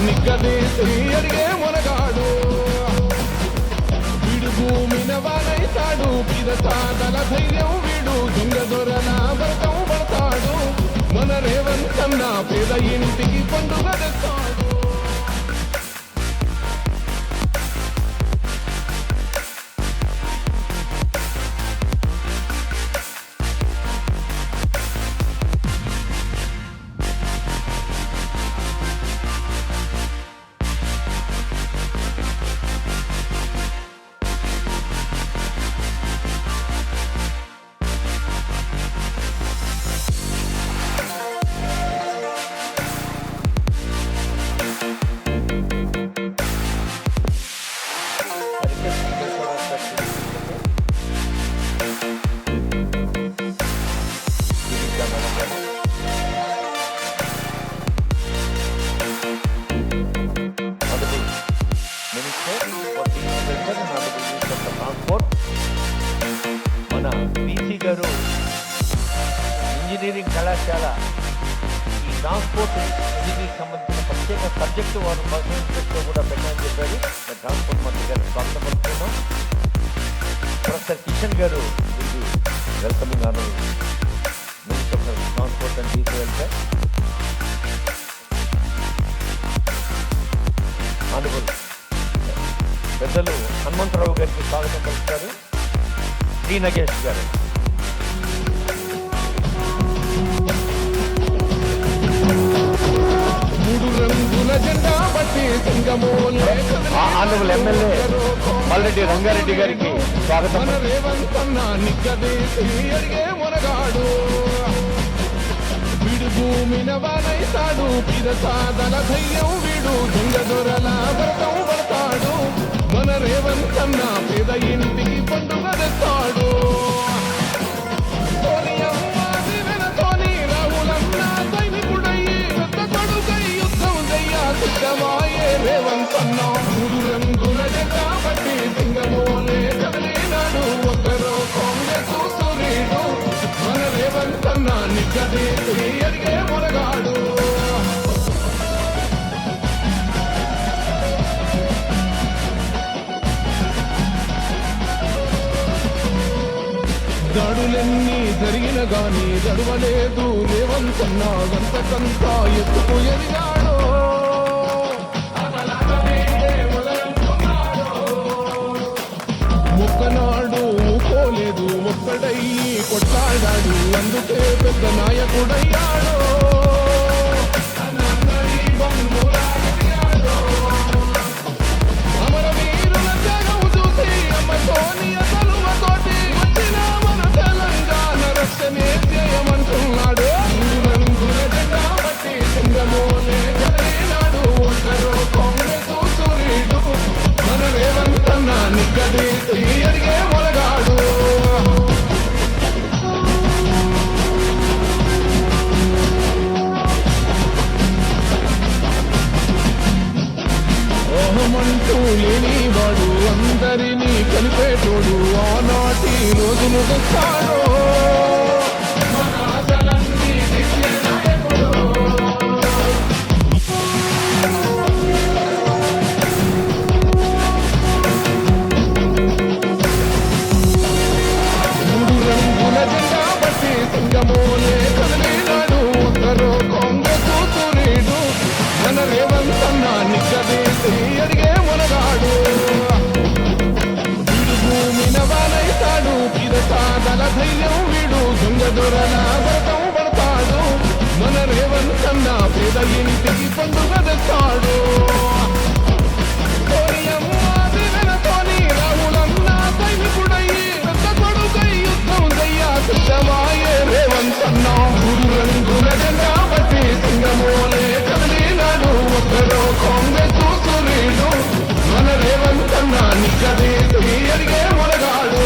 నిగ్గదీసి అడిగే మునగాడు వీడు భూమిన వానైతాడు పిదసాదల ధైర్యం వీడు దొంగ దొరల వ్రతం పడతాడు మన రేవంతన్న పేద ఇంటికి పండుగ తెస్తాడు మన బీసీ గారు ఇంజనీరింగ్ కళాశాల ఈ ట్రాన్స్పోర్ట్ ఇంజనీరింగ్ సంబంధించిన ప్రత్యేక సబ్జెక్టు వారు పర్సనల్ కూడా పెట్టాలని చెప్పారు. ట్రాన్స్పోర్ట్ మంత్రి గారు స్వాగతం పలుకుతున్నాం. ప్రొఫెసర్ కిషన్ గారు welcoming on minister of transport and BC welfare. Honourable పెద్దలు హనుమంతరావు గారికి స్వాగతం పలుకుతారు. డి నగేష్ గారు. ఆనరబుల్ ఎమ్మెల్యే మల్రెడ్డి రంగారెడ్డి గారికి స్వాగతం. వీడు భూమిన వానైతాడు పిదసాదల ధైర్యం వీడు దొంగ దొరల వ్రతం పడతాడు మన రేవంతన్న పేద ఇంటికి పండుగ తెస్తాడు. రాహులన్న సైనికుడయ్యి పెద్ద కొడుకై యుద్ధం చెయ్య సిద్ధమాయే రేవంతన్న మూడు రంగుల జెండా బట్టి సింగమోలే కదిలినాడు ఒకరు కాంగ్రెస్ సూర్యుడు మన రేవంతన్న నిగ్గదీసి అడిగే మునగాడు. దాడులెన్ని జరిగిన గాని గడవలేదు రేవంతన్న గంతకంతా ఎత్తుకు ఎదిగాడు. ఒక్కనాడు ఊకోలేదు ఒక్కడయ్యి కొట్లాడాడు అందుకే పెద్ద నాయకుడయ్యాడు. అమరవీరుల త్యాగం చూసి అమ్మ సోనియా తలువతోటి వచ్చిన మన తెలంగాణ రక్షణే చేయమంటున్నాడు. రంగుల జెండా బట్టి సింగమోలే కదిలినాడు ఒకరు కాంగ్రెస్ సూర్యుడు మన రేవంతన్న నిగ్గదీసి అడిగే మొలగాడు. ఓహమంటూ లేనివాడు అందరినీ కలిపేటోడు ఆనాటి రోజులు తెస్తాడు. మూడు రంగుల జెండా బట్టి సింగమోలే కదిలినాడు ఒకరు కాంగ్రెస్ సూర్యుడు మన రేవంతన్న నిగ్గదీసి అడిగే మునగాడు. వీడు భూమిన వానైతాడు పిదసాదల ధైర్యం వీడు దొంగ దొరల వ్రతం పడతాడు మన రేవంతన్న పేద ఇంటికి పండుగ తెస్తాడు. రాహులన్న సైనికుడయ్యి పెద్ద కొడుకై యుద్ధం చెయ్య సిద్ధమాయే రేవంతన్న మూడు రంగుల జెండా బట్టి సింగమోలే కదిలినాడు ఒకరు కాంగ్రెస్ సూర్యుడు మన రేవంతన్న నిగ్గదీసి అడిగే మునగాడు.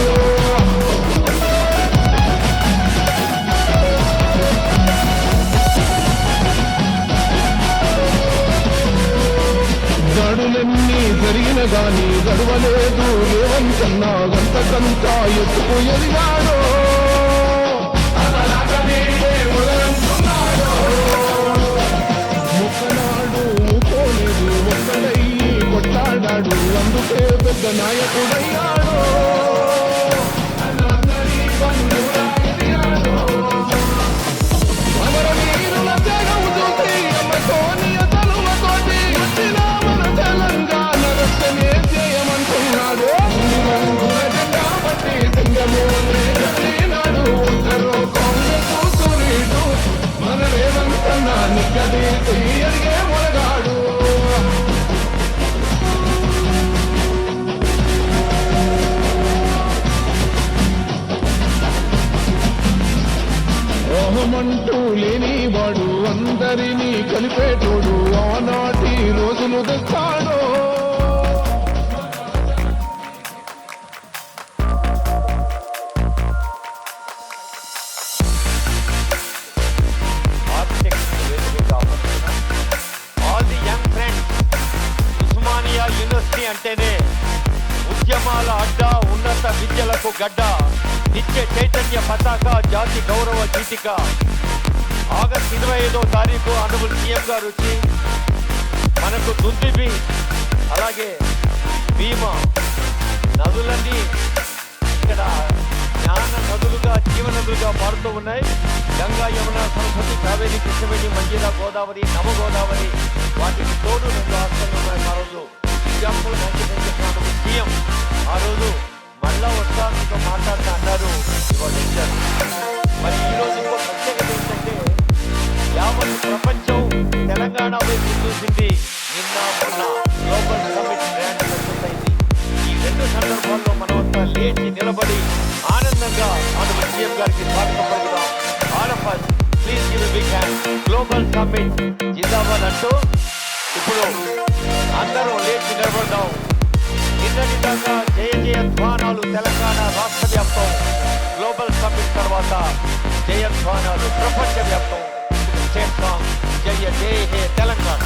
దాడులెన్ని జరిగిన గాని గడవలేదు రేవంతన్న గంతకంతా ఎత్తుకు ఎదిగాడు. ఒక్కనాడు ఊకోలేదు అడిగే మొలగాడు రోహమంటూ లేనివాడు అందరినీ కలిపేటోడు ఆనాటి రోజులు తెస్తాడు యూనివర్సిటీ అంటేనే ఉద్యమాల అడ్డ, ఉన్నత విద్యలకు గడ్డ, నిత్య చైతన్య పతాక, జాతి గౌరవ గీతిక. ఆగస్టు 25వ తారీఖు ఆనరబుల్ సీఎం గారు వచ్చి మనకు దుందిబి అలాగే భీమా నదులన్నీ ఇక్కడ జ్ఞాన నదులుగా జీవనదులుగా మారుతూ ఉన్నాయి. గంగా, యమున, సరస్వతి, కావేరి, కృష్ణవేణి, మంజీరా, గోదావరి, నవగోదావరి, వాటికి తోడు 2 రాష్ట్రాలు ఉన్నాయి. ఆ రోజు ఎగ్జాంపుల్ సీఎం ఆ రోజు మళ్ళా వస్తాను మాట్లాడుతూ అన్నారు. మరి ఈరోజు ఇంకో ప్రత్యేకత ఏంటంటే యావత్ ప్రపంచం తెలంగాణ వైపు చూసింది. నిన్న మొన్న గ్లోబల్ సమ్మిట్ గ్రాండ్ సక్సెస్ అయింది. ఈ 2 సందర్భాల్లో మనమంతా లేచి నిలబడి ఆనందంగా మన సీఎం గారికి స్వాగతం పలుకుదాం. All of us please give a big hand. Global summit జిందాబాద్ అంటూ ఇప్పుడు అందరూ లేచి నిలబడదాం. నిన్నటి దాకా జయ జయధ్వానాలు తెలంగాణ రాష్ట్ర వ్యాప్తం, గ్లోబల్ సమ్మిట్ తర్వాత జయధ్వానాలు ప్రపంచ వ్యాప్తం. సేమ్ సాంగ్ జయ జయ హే తెలంగాణ.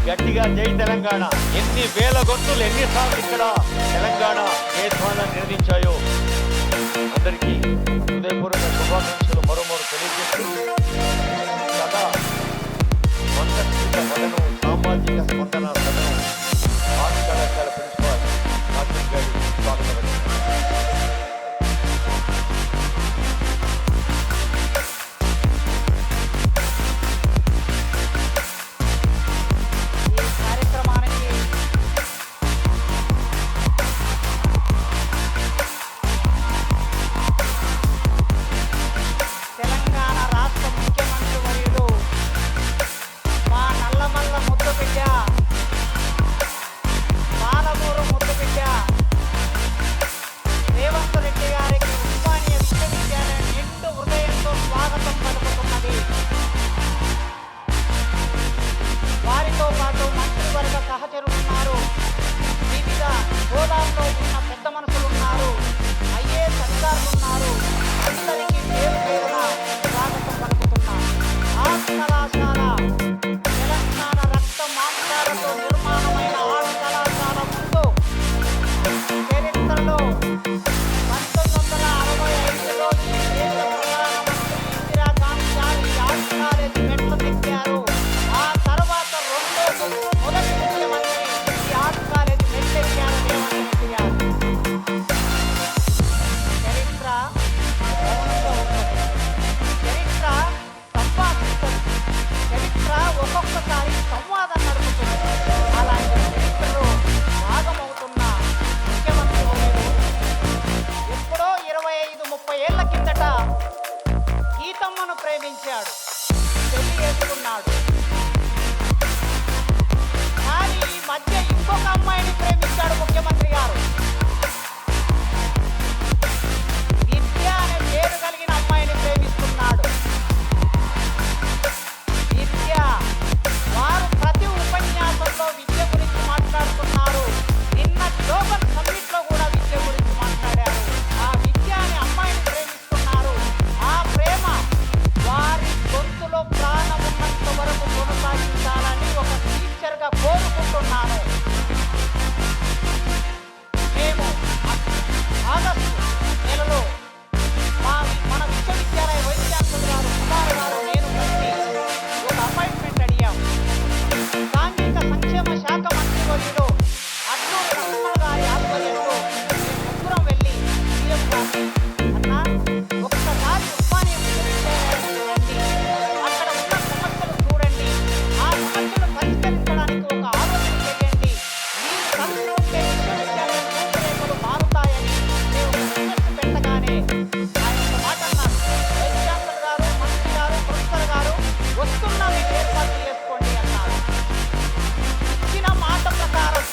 గట్టిగా జై తెలంగాణ. ఎన్ని వేల గొంతులు ఎన్నిసార్లు ఇక్కడ తెలంగాణ జయధ్వానాన్ని నిర్వహించాయో అందరికీ హృదయపూర్వక శుభాకాంక్షలు మరోమారు తెలియజేస్తూ సదా వందస్ఫూర్త వదనం, సామాజిక స్పందన సదనం ఆర్ట్స్ కళాశాల ప్రిన్సిపాల్ కార్తిక్ గారి స్వాగతం. ఏళ్ల కిందట గీతమ్మను ప్రేమించాడు, పెళ్లి చేసుకున్నాడు. కానీ ఈ మధ్య ఇంకొక అమ్మాయిని ప్రేమించాడు ముఖ్యమంత్రి గారు. విద్య అనే పేరు కలిగిన అమ్మాయిని ప్రేమిస్తున్నాడు. విద్య, వారు ప్రతి ఉపన్యాసంలో విద్య గురించి మాట్లాడుతున్నారు. నిన్న గ్లోబల్ సమ్మిట్ లో కూడా విద్య గురించి మాట్లాడారు. ఆ విద్య అనే అమ్మాయిని ప్రేమిస్తున్నారు. ఆ ప్రేమ వారి గొంతులో ప్రాణం ఉన్నంత వరకు కొనసాగించాలని ఒక టీచర్గా కోరుకుంటున్నాను. మేము ఆగస్టు నెలలో మన విశ్వవిద్యాలయ వైస్ ఛాన్సలర్ గారు కుమార్ గారు నేను కలిసి ఒక అపాయింట్మెంట్ అడిగాం. సాంఘిక సంక్షేమ శాఖ మంత్రి వర్యులు అట్లూరి లక్ష్మణ గారి ఆధ్వర్యంలో మేము ముగ్గురం వెళ్ళి సీఎం గారిని, అన్నా ఒక్కసారి ఉస్మానియా విశ్వవిద్యాలయానికి రండి, అక్కడ ఉన్న సమస్యలు చూడండి, ఆ సమస్యలు పరిష్కరించడానికి ఒక ఆలోచన చేయండి, మీరు కలుసుకుంటే విశ్వవిద్యాలయం రూపురేఖలు మారుతాయని మేము రిక్వెస్ట్ పెట్టగానే ఆయన ఒక మాట అన్నారు. వైస్ ఛాన్సలర్ గారు, మంత్రి గారు, ప్రొఫెసర్ గారు వస్తున్నా మీరు ఏర్పాటు చేసుకోండి అన్నారు. ఇచ్చిన మాట ప్రకారం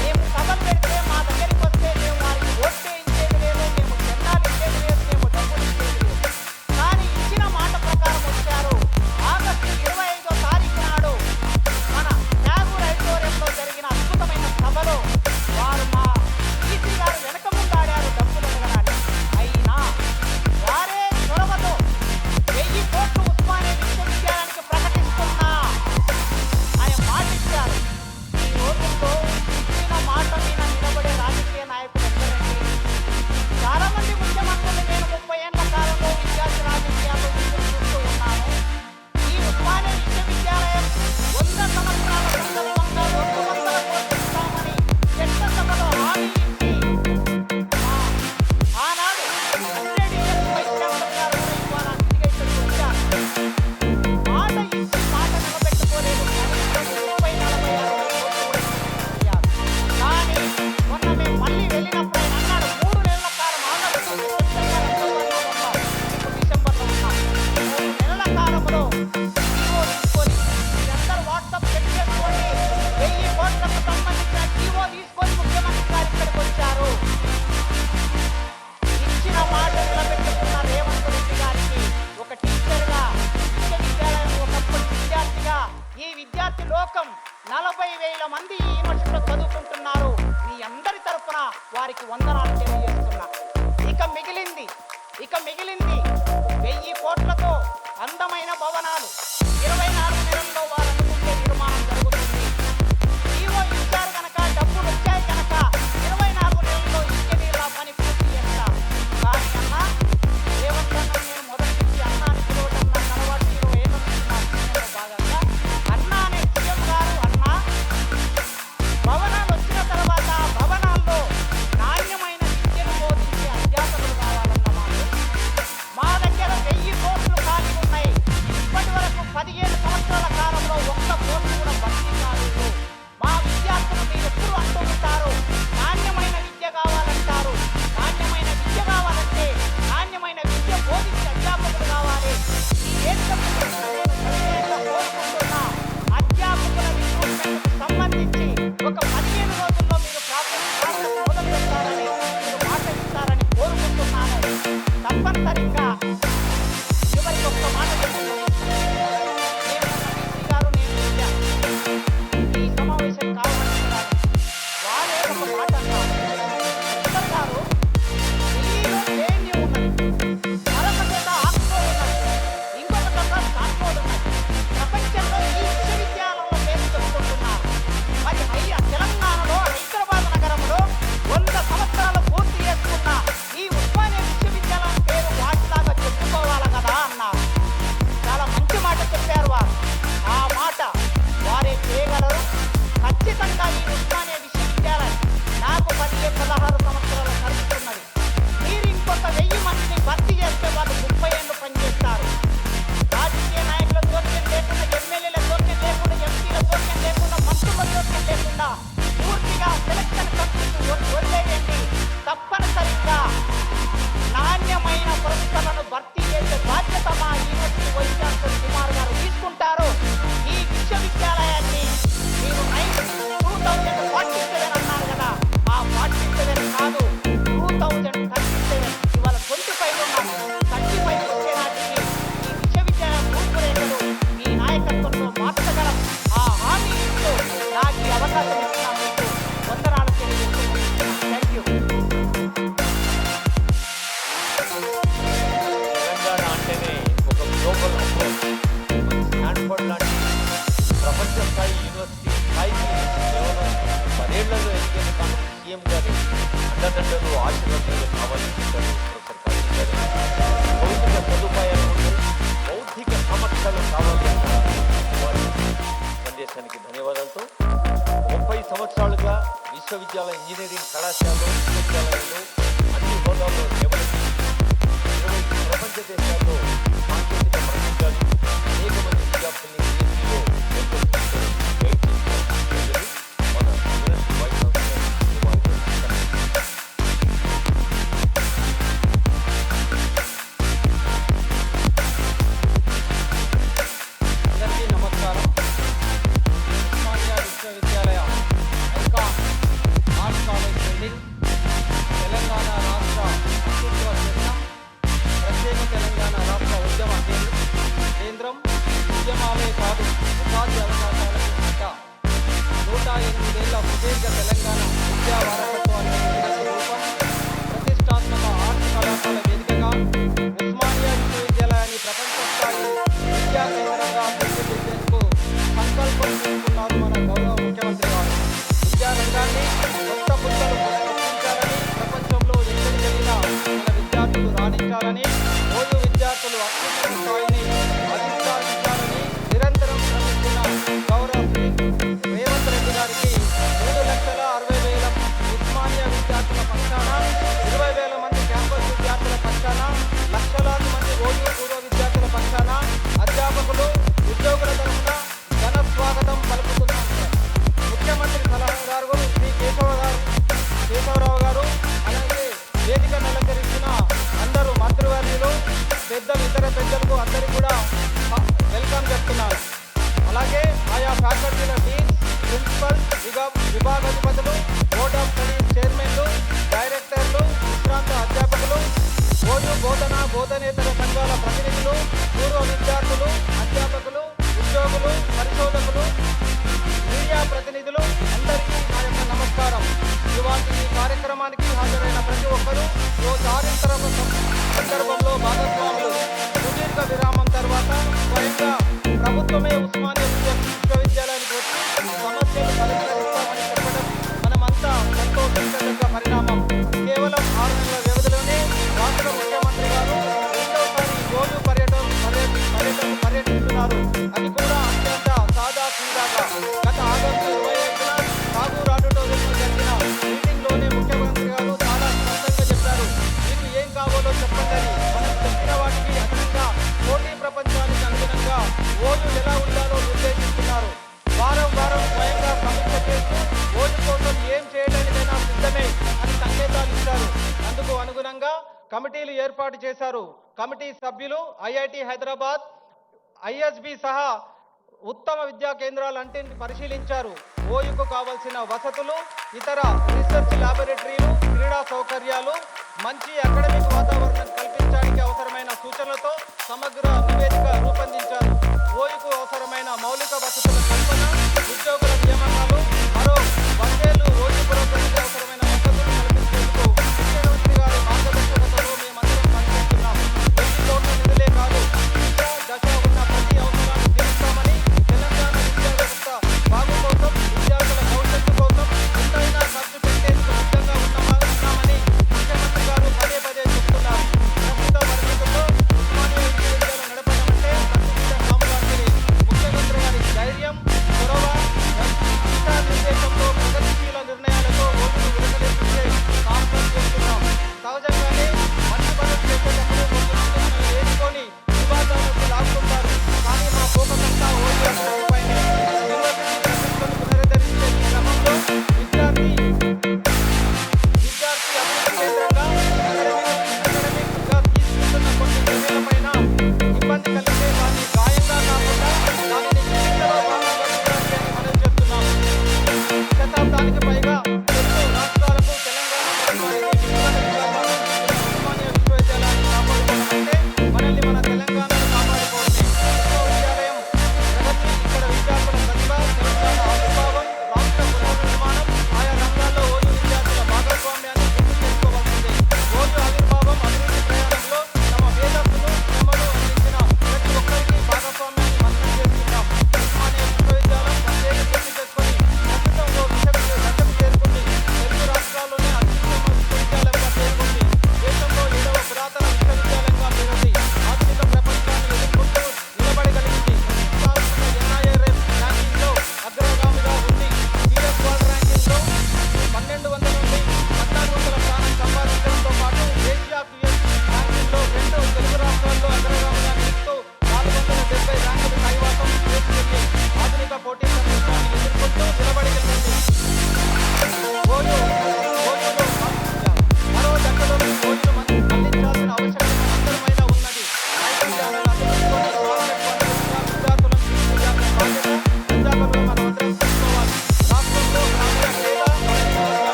మేము సభలు పెడితే మా దగ్గరికి వస్తే మేము వారికి ఓట్ చేయించేది లేదు, మేము జెండాలు ఇచ్చేది లేదు, మేము డబ్బులు ఇచ్చేది లేదు. కానీ ఇచ్చిన మాట ప్రకారం వచ్చారు. ఆగస్టు 25వ తారీఖు నాడు మన ట్యాగూర్ ఆడిటోరియంలో జరిగిన అద్భుతమైన సభలో వారు మా ఈసీ గారు వెనక ముందాడారు డబ్బులు అడగడానికి. అయినా వారే చొరవతో 1000 కోట్లు ఉస్మానియా విశ్వవిద్యాలయానికి ప్రకటిస్తున్నా ఆయన మాట ఇచ్చారు. ఈ రోజుల్లో ఇచ్చిన మాట మీద నిలబడే రాజకీయ నాయకులు ఎందరండి? చాలా మంది ముఖ్యమంత్రులు నేను 30 ఏళ్ల కాలంలో విద్యార్థి రాజకీయాల్లో చూస్తూ ఉన్నాను. ఈ ఉస్మానియా విశ్వవిద్యాలయం 100 సంవత్సరాల సందర్భంగా 200 కోట్లు ఇస్తామని చట్టసభలో హామీ ఇచ్చి ఆనాడు 100 ఇయర్స్ వైస్ ఛాన్సలర్ గారు కూడా ఇవాళ అతిథిగా ఇక్కడికి వచ్చారు. మాట ఇచ్చి మాట నిలబెట్టుకోలేదు. కనీసం 30, 40, 60 కోట్లు కూడా ఇచ్చారు. కానీ మొన్న మేము మళ్ళీ వెళ్ళినప్పుడు ఆయన అన్నాడు, 3 నెలల కాలం ఆగస్టు, సెప్టెంబర్, అక్టోబర్లో ఉన్నాం, ఇప్పుడు డిసెంబర్లో ఉన్నాం, 3 నెలల కాలంలో జీవో తీసుకొని మీరందరూ వాట్సాప్ చెక్ చేసుకోండి, 1000 కోట్లకు సంబంధించిన జీవో తీసుకొని ముఖ్యమంత్రి గారు ఇక్కడికి వచ్చారు. ఇచ్చిన మాట నిలబెట్టుకున్న రేవంత్ రెడ్డి గారికి ఒక టీచర్గా, విశ్వవిద్యాలయం ఒకప్పుడు విద్యార్థిగా, ఈ విద్యార్థి లోకం 40,000 మంది ఈ యూనివర్సిటీలో చదువుకుంటున్నారు. మీ అందరి తరపున వారికి వందనాలు తెలియజేస్తున్నా. ఇక మిగిలింది 1000 కోట్లతో అందమైన భవనాలు 24 నెలల్లో వారు అనుకుంటే నిర్మాణం జరుగుతుంది. జీవో ఇచ్చారు కనుక, డబ్బులు వచ్చాయి కనుక 24 నెలల్లో ఇంజనీర్ల పని పూర్తి చేస్తారు. కానీ అన్నా రేవంత్ అన్న, నేను మొదటి నుంచి అన్నా అని పిలవటం నాకు అలవాటు. 20 ఏళ్ళ నుంచి నా జీవనంలో భాగంగా అన్నా అనే సీఎం గారు, అన్నా భవనాలు వచ్చిన తర్వాత ఆ భవనాల్లో నాణ్యమైన విద్యను బోధించే అధ్యాపకులు కావాలన్న మాట. మా దగ్గర 1000 కోట్లు ఖాళీ ఉన్నాయి. ఇప్పటి వరకు తెలంగాణ అంటేనే ఒక గ్లోబల్ అప్రోచ్. స్టాన్ఫర్డ్ లాంటి ప్రపంచ స్థాయి యూనివర్సిటీ స్థాయికి కేవలం 10 ఏళ్లలో ఎదిగిన కాను సీఎం గారి అండదండలు ఆశీర్వాదాలు కావాలని చెప్పారు ప్రొఫెసర్ కార్తీక్ గారు. భౌతిక సదుపాయాలు ఉంటే బౌద్ధిక సామర్థ్యాలు కావాలి అన్న వారి సందేశానికి ధన్యవాదాలతో 30 సంవత్సరాలుగా విశ్వవిద్యాలయ ఇంజనీరింగ్ కళాశాలలో విశ్వవిద్యాలయంలో అన్ని హోదాల్లో సేవలు 20 ప్రపంచ దేశాల్లో సాంకేతిక ప్రపంచాలు అనేక మంది విద్యార్థుల్ని PhDలో ఏర్పరుచుకుంటూ గైడ్ చేసిన మన యూనివర్సిటీ వైస్ ఛాన్సలర్ అందరికీ నమస్కారం. ఉస్మానియా విశ్వవిద్యాలయ icon arts college building Telangana రాష్ట్ర అస్తిత్వ చిహ్నం, ప్రత్యేక తెలంగాణ రాష్ట్ర ఉద్యమ కేంద్రం, ఉద్యమాలే కాదు ఉపాధి అవకాశాలకు పుట్ట, 108 ఏళ్ల సుదీర్ఘ తెలంగాణ విద్యా వారసత్వానికి రూపం, ప్రతిష్టాత్మక ఆర్ట్స్ కళాశాల వేదికగా ఉస్మానియా విశ్వవిద్యాలయాన్ని ప్రపంచ స్థాయి విద్యా కేంద్రంగా తీర్చిదిద్దేందుకు సంకల్పం తీసుకున్నారు మన గౌరవ ముఖ్యమంత్రి గారు. విద్యా రంగాన్ని కొత్త పుస్తలు సృష్టించాలని, ప్రపంచంలో ఎక్కడికి వెళ్ళినా మన విద్యార్థులు రాణించాలని, ఓయూ విద్యార్థులు అత్యున్నత స్థాయిని అధిష్టానించాలని నిరంతరం శ్రమిస్తున్న గౌరవ శ్రీ రేవంత్ రెడ్డి గారికి 3,60,000 ఉస్మానియా విద్యార్థుల పక్షాన, 20,000 మంది క్యాంపస్ విద్యార్థుల పక్షాన, లక్షలాది మంది ఓయూ పూర్వ విద్యార్థుల పక్షాన, అధ్యాపకులు, ఉద్యోగుల తరఫున ఘన స్వాగతం పలుకుతున్నాను. ముఖ్యమంత్రి సలహాదారు శ్రీ కేశవరావు గారు, అలాగే వేదికను అలంకరించిన అందరూ మంత్రివర్యులు, పెద్దలు, ఇతర పెద్దలకు అందరికీ కూడా వెల్కమ్ చెప్తున్నారు. అలాగే ఆయా ఫ్యాకల్టీల డీన్స్, ప్రిన్సిపల్స్, విభాగాధిపతులు, బోర్డ్ ఆఫ్ స్టడీస్ చైర్మన్లు, డైరెక్టర్లు, విశ్రాంత అధ్యాపకులు, ఓయూ బోధనేతర సంఘాల ప్రతినిధులు, పూర్వ విద్యార్థులు, అధ్యాపకులు, ఉద్యోగులు, పరిశోధకులు, మీడియా ప్రతినిధులు అందరికీ నా యొక్క నమస్కారం. ఇవాటి ఈ కార్యక్రమానికి హాజరైన ప్రతి ఒక్కరూ ఓ చారిత్రక సందర్భంలో భాగస్వాములు. సుదీర్ఘ విరామం తర్వాత స్వయంగా ప్రభుత్వమే ఉస్మానియా విశ్వవిద్యాలయానికి వచ్చి సమస్యలు పరిష్కరిస్తామని చెప్పడం మనమంతా సంతోషించదగ్గ పరిణామం. కేవలం 6 నెలల వ్యవధిలోనే రాష్ట్ర ముఖ్యమంత్రి గారు రెండవసారి ఓయూ పర్యటిస్తున్నారు. అది కూడా అత్యంత సాదా సీదాగా. గత ఆగస్టు 25న ఠాగూర్ ఆడిటోరియంలో జరిగిన మీటింగ్లోనే ముఖ్యమంత్రి గారు చాలా స్పష్టంగా చెప్పారు, మీకు ఏం కావాలో చెప్పండి. మనం చెప్పిన వాటికి అదనంగా పోటీ ప్రపంచానికి అనుగుణంగా ఓయూ ఎలా ఉండాలో నిర్దేశిస్తున్నారు. వారం వారం స్వయంగా సమీక్ష చేస్తూ ఓయూ కోసం ఏం చేయడానికైనా సిద్ధమే అని సంకేతాలు ఇచ్చారు. అందుకు అనుగుణంగా కమిటీలు ఏర్పాటు చేశారు. కమిటీ సభ్యులు ఐఐటి హైదరాబాద్, ఐఎస్బి సహా ఉత్తమ విద్యా కేంద్రాలన్నింటిని పరిశీలించారు. ఓయూకు కావాల్సిన వసతులు, ఇతర రీసెర్చ్ ల్యాబొరేటరీలు, క్రీడా సౌకర్యాలు, మంచి అకాడమిక్ వాతావరణం కల్పించడానికి అవసరమైన సూచనలతో సమగ్ర నివేదిక రూపొందించారు. ఓయూకు అవసరమైన మౌలిక వసతుల కల్పన, ఉద్యోగుల నియామకాలు, మరో 100 ఏళ్లు ఓయూ పురోగతికి అవసరమైన వసతులు కల్పించేందుకు ముఖ్యమంత్రి గారి మార్గదర్శకతలో మేమందరం పనిచేస్తున్నాం. 10 కోట్ల నిధులే కాదు, దశ ఉన్న ప్రతి అవసరాన్ని తీరుస్తామని, తెలంగాణ విద్యా వ్యవస్థ బాగు కోసం, విద్యార్థుల భవిష్యత్తు కోసం ఎంతైనా ఖర్చు పెట్టేందుకు సిద్ధంగా ఉన్నామని ముఖ్యమంత్రి గారు పదే పదే చెప్తున్నారు.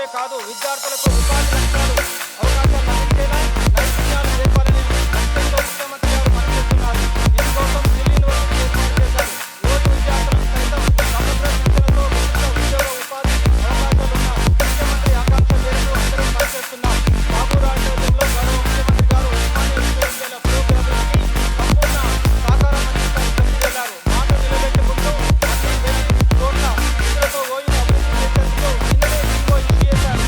మాత్రమే కాదు విద్యార్థులకు ఉపాధి లక్ష్యాలు అవకాశాలు లభించేలా నైపుణ్యాలు నేర్పాలని లక్ష్యంతో ముఖ్యమంత్రి గారు పనిచేస్తున్నారు. ఇందుకోసం ఢిల్లీ యూనివర్సిటీ ఏర్పాటు చేశారు. యువతి విద్యార్థులకు సైతం సమగ్ర శిక్షణతో వివిధ ఉద్యోగ ఉపాధి అవకాశాలున్న ముఖ్యమంత్రి ఆకాంక్ష మేరకు అందరం పనిచేస్తున్నాం. బాబు రాజ్యాంగంలో గౌరవ ముఖ్యమంత్రి గారు ఉస్మానియా విశ్వవిద్యాలయ పురోగతికి సంపూర్ణ సహకారం అందించాలని వెళ్లారు. మాట నిలబెట్టుకుంటూ అన్ని చోట్ల నిధులతో ఓయూను అభివృద్ధి చేసేందుకు నిన్ననే జీవో ఇష్యూ చేశారు.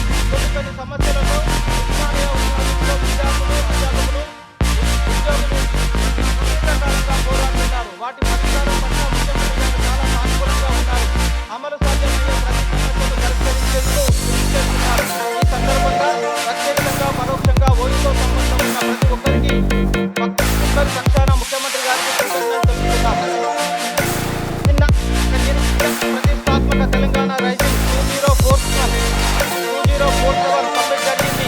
కొన్ని సమస్యలను ఉస్మానియా విశ్వవిద్యాలయంలో విద్యార్థులు అధ్యాపకులు ఉద్యోగులు సుదీర్ఘకాలంగా పోరాడుతున్నారు. వాటి పరిష్కారం పట్ల ముఖ్యమంత్రి గారు చాలా సానుకూలంగా ఉన్నారు. అమలు సాధ్యమయ్యే ప్రతి సమస్యను పరిష్కరించేందుకు కృషి చేస్తున్నారు. ఈ సందర్భంగా ప్రత్యక్షంగా పరోక్షంగా ఓయూతో సంబంధం ఉన్న ప్రతి ఒక్కరికి ఒక్కరి పక్షాన ముఖ్యమంత్రి గారికి కృతజ్ఞతలు తెలుపుతున్నారు. నిన్న ప్రతిష్టాత్మక తెలంగాణ రైజింగ్ 2047 సమ్మిట్ జరిగింది.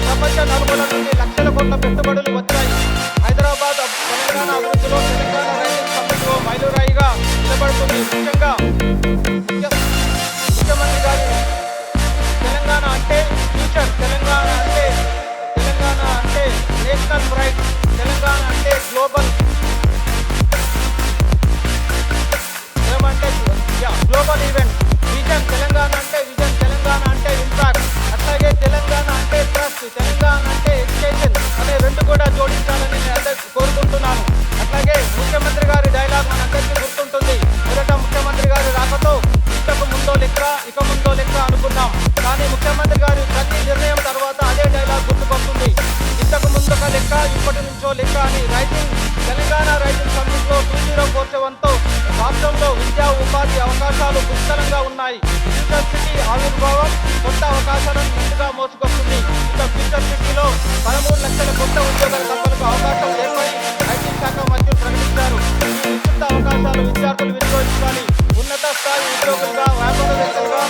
ప్రపంచ నలుమూల నుండి లక్షల కోట్ల పెట్టుబడులు వచ్చాయి. హైదరాబాద్ తెలంగాణ అభివృద్ధిలో తెలంగాణ రైజింగ్ సమ్మిట్ ఓ మైలురాయిగా నిలబడుతుంది. ముఖ్యమంత్రి గారి తెలంగాణ అంటే ఫ్యూచర్, తెలంగాణ అంటే నేషనల్ ప్రైడ్, తెలంగాణ అంటే global global event. Vision Telangana అంటే విజన్, తెలంగాణ అంటే ఇంపాక్ట్. అట్లాగే తెలంగాణ అంటే ట్రస్ట్, తెలంగాణ అంటే ఎడ్యుకేషన్ అనే రెండు కూడా జోడించాలని నేను అందరికీ కోరుకుంటున్నాను. అట్లాగే ముఖ్యమంత్రి గారి డైలాగ్ మనందరికీ గుర్తుంటుంది. మొదట ముఖ్యమంత్రి గారి రాకతో ఇంతకు ముందో లెక్క ఇక ముందో లెక్క అనుకున్నాం. కానీ ముఖ్యమంత్రి గారి ప్రతి నిర్ణయం తర్వాత అదే డైలాగ్ గుర్తుకొస్తుంది. ఇంతకు ముందుక లెక్క ఇప్పటి నుంచో లెక్క అని తెలంగాణ రైజింగ్ సమ్మిట్లో 2047తో రాష్ట్రంలో విద్యా ఉపాధి అవకాశాలు పుష్కలంగా ఉన్నాయి. ఫ్యూచర్ సిటీ ఆవిర్భావం కొత్త అవకాశాలను ముందుగా మోసుకొస్తుంది. ఇక ఫ్యూచర్ సిటీలో 13 లక్షల కొత్త ఉద్యోగాల కల్పనకు అవకాశం ఏర్పడి ఐటీ శాఖ మంత్రులు ప్రకటించారు. ఈ విస్తృత అవకాశాలు విద్యార్థులు వినియోగించాలి. ఉన్నత స్థాయి ఉద్యోగులుగా, వ్యాపారవేత్తలుగా,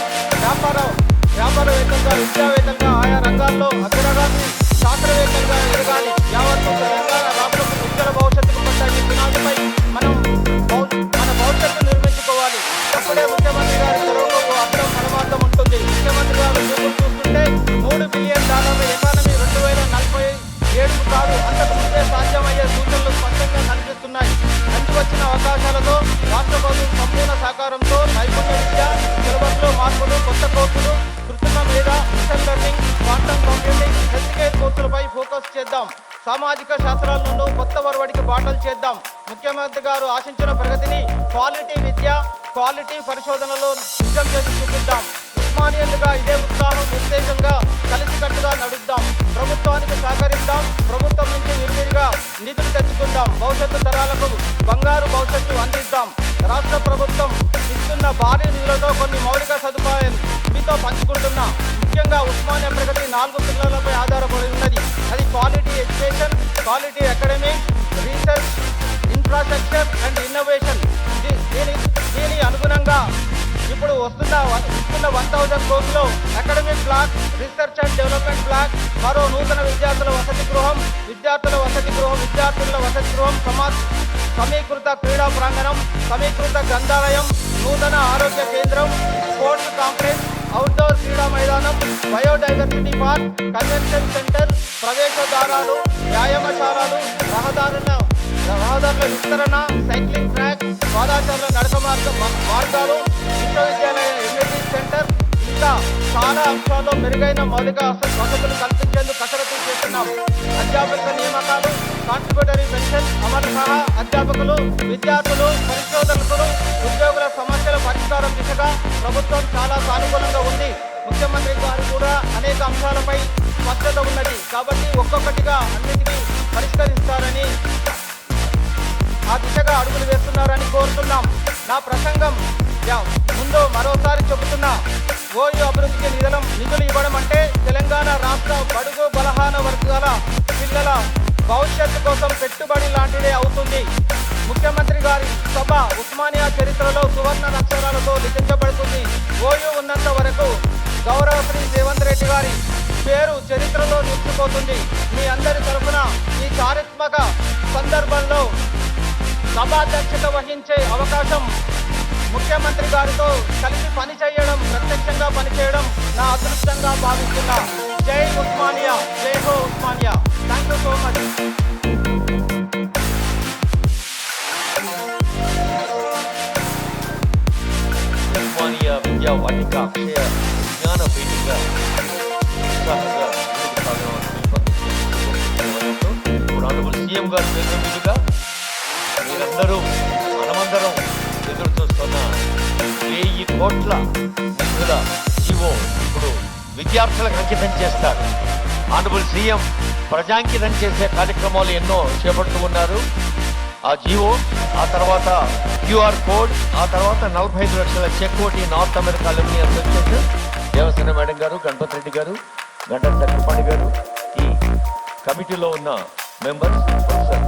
విద్యావేత్తలుగా ఆయా రంగాల్లో అగ్రగామి శాస్త్రవేత్తలుగా ఎదగాలి. యావత్తు తెలంగాణ రాష్ట్రం ఉజ్వల భవిష్యత్తుకు పడ్డ ఈ పునాదిపై మన భవిష్యత్తు నిర్మించుకోవాలి. అప్పుడే ముఖ్యమంత్రి గారి చొరవకు ఓ అర్థం పరమార్థం ఉంటుంది. ముఖ్యమంత్రి గారు చూస్తుంటే $3 బిలియన్ ఎకానమీ 2047 కాదు, అంతకు ముందే సాధ్యమయ్యే సూచనలు స్పష్టంగా కనిపిస్తున్నాయి. మంచి వచ్చిన అవకాశాలతో రాష్ట్ర ప్రభుత్వం సంపూర్ణ సహకారంతో నైపుణ్య విద్య, సిలబస్లో మార్పులు, కొత్త కోర్సులు, కృత్రిమ మీద, machine learning, quantum computing, health care కోర్సులపై ఫోకస్ చేద్దాం. సామాజిక శాస్త్రాలను కొత్త వరవడికి బాటలు చేద్దాం. ముఖ్యమంత్రి గారు ఆశించిన ప్రగతిని క్వాలిటీ విద్య, క్వాలిటీ పరిశోధనలో నిజం చేసి చూపిద్దాం. ఉస్మానియన్లుగా ఇదే ఉద్దేశంగా కలిసికట్టుగా నడుద్దాం. ప్రభుత్వానికి సహకరిద్దాం. ప్రభుత్వం నుంచి విరివిరిగా నిధులు తెచ్చుకుందాం. భవిష్యత్తు తరాలకు బంగారు భవిష్యత్తు అందిద్దాం. రాష్ట్ర ప్రభుత్వం ఇస్తున్న భారీ నిధులతో కొన్ని మౌలిక సదుపాయాలు మీతో పంచుకుంటున్నా. ముఖ్యంగా ఉస్మానియా ప్రగతి 4 పిల్లలపై ఆధారపడి ఉన్నది. అది quality education, quality academics, research, infrastructure and innovation. దీని అనుగుణంగా ఇప్పుడు ఇస్తున్న 1000 కోర్సులో academic block, research and development block, మరో నూతన విద్యార్థుల వసతి గృహం, విద్యార్థుల వసతి గృహం, సమీకృత క్రీడా ప్రాంగణం, సమీకృత గ్రంథాలయం, నూతన ఆరోగ్య కేంద్రం, స్పోర్ట్స్ కాంప్లెక్స్, అవుట్డోర్ క్రీడా మైదానం, బయోడైవర్సిటీ పార్క్, కన్వెన్షన్ సెంటర్, ప్రవేశ ద్వారాలు, వ్యాయామశాలలు, రహదారుల విస్తరణ, సైక్లింగ్ ట్రాక్, పాదాచారుల నడక మార్గాలు, విశ్వవిద్యాలయ ఎమ్యూనిటీ సెంటర్, ఇంకా చాలా అంశాల్లో మెరుగైన మౌలిక వసతులు కల్పించేందుకు కసరత్తు చేస్తున్నాం. అధ్యాపక నియామకాలు, కాంట్రిబ్యూటరీ పెన్షన్ అమలు సహా అధ్యాపకులు, విద్యార్థులు, పరిశోధకులు, ఉద్యోగుల సమస్యల పరిష్కారం దిశగా ప్రభుత్వం చాలా సానుకూలంగా ఉంది. ముఖ్యమంత్రి గారు కూడా అనేక అంశాలపై స్పష్టత ఉన్నది. కాబట్టి ఒక్కొక్కటిగా అన్నిటినీ పరిష్కరిస్తారని, ఆ దిశగా అడుగులు వేస్తున్నారని కోరుతున్నాం. నా ప్రసంగం ముందు మరోసారి చెబుతున్నా, ఓయూ అభివృద్ధికి నిధులు ఇవ్వడం అంటే తెలంగాణ రాష్ట్ర బడుగు బలహీన వర్గాల పిల్లల భవిష్యత్తు కోసం పెట్టుబడి లాంటిదే అవుతుంది. ముఖ్యమంత్రి గారి సభ ఉస్మానియా చరిత్రలో సువర్ణ అక్షరాలతో లిఖించబడుతుంది. ఓయూ ఉన్నంత వరకు గౌరవ శ్రీ రేవంత్ రెడ్డి గారి పేరు చరిత్రలో నిలిచిపోతుంది. మీ అందరి తరఫున ఈ చారిత్మక సందర్భంలో సభాధ్యక్షత వహించే అవకాశం ముఖ్యమంత్రి గారితో కలిసి పనిచేయడం, ప్రత్యక్షంగా పనిచేయడం నా అదృష్టంగా భావిస్తున్నా. జై ఉస్మానియా, జై హో Osmania. Thank you so much. Osmania విద్యా వాటిక అక్షయ జ్ఞాన వేదిక ఉత్సాహంగా ముందుకు సాగడం ఇప్పుడు ఆనరబుల్ సీఎం గారు చేసిన మీదుగా మీరందరూ మనమందరం ఎదురు చూస్తున్న 1000 కోట్ల నిధుల జీవో ఇప్పుడు విద్యార్థులకు అంకితం చేస్తారు. ఆనరబుల్ సీఎం ప్రజాంకితం చేసే కార్యక్రమాలు ఎన్నో చేపడుతూ ఉన్నారు. ఆ జీవో, ఆ తర్వాత క్యూఆర్ కోడ్, ఆ తర్వాత 45 లక్షల చెక్ ఓటి north America alumni association Devasena madam గారు, గణపతి రెడ్డి గారు, గంటల చక్రపాణి గారు, ఈ కమిటీలో ఉన్న మెంబర్స్ ప్రొఫెసర్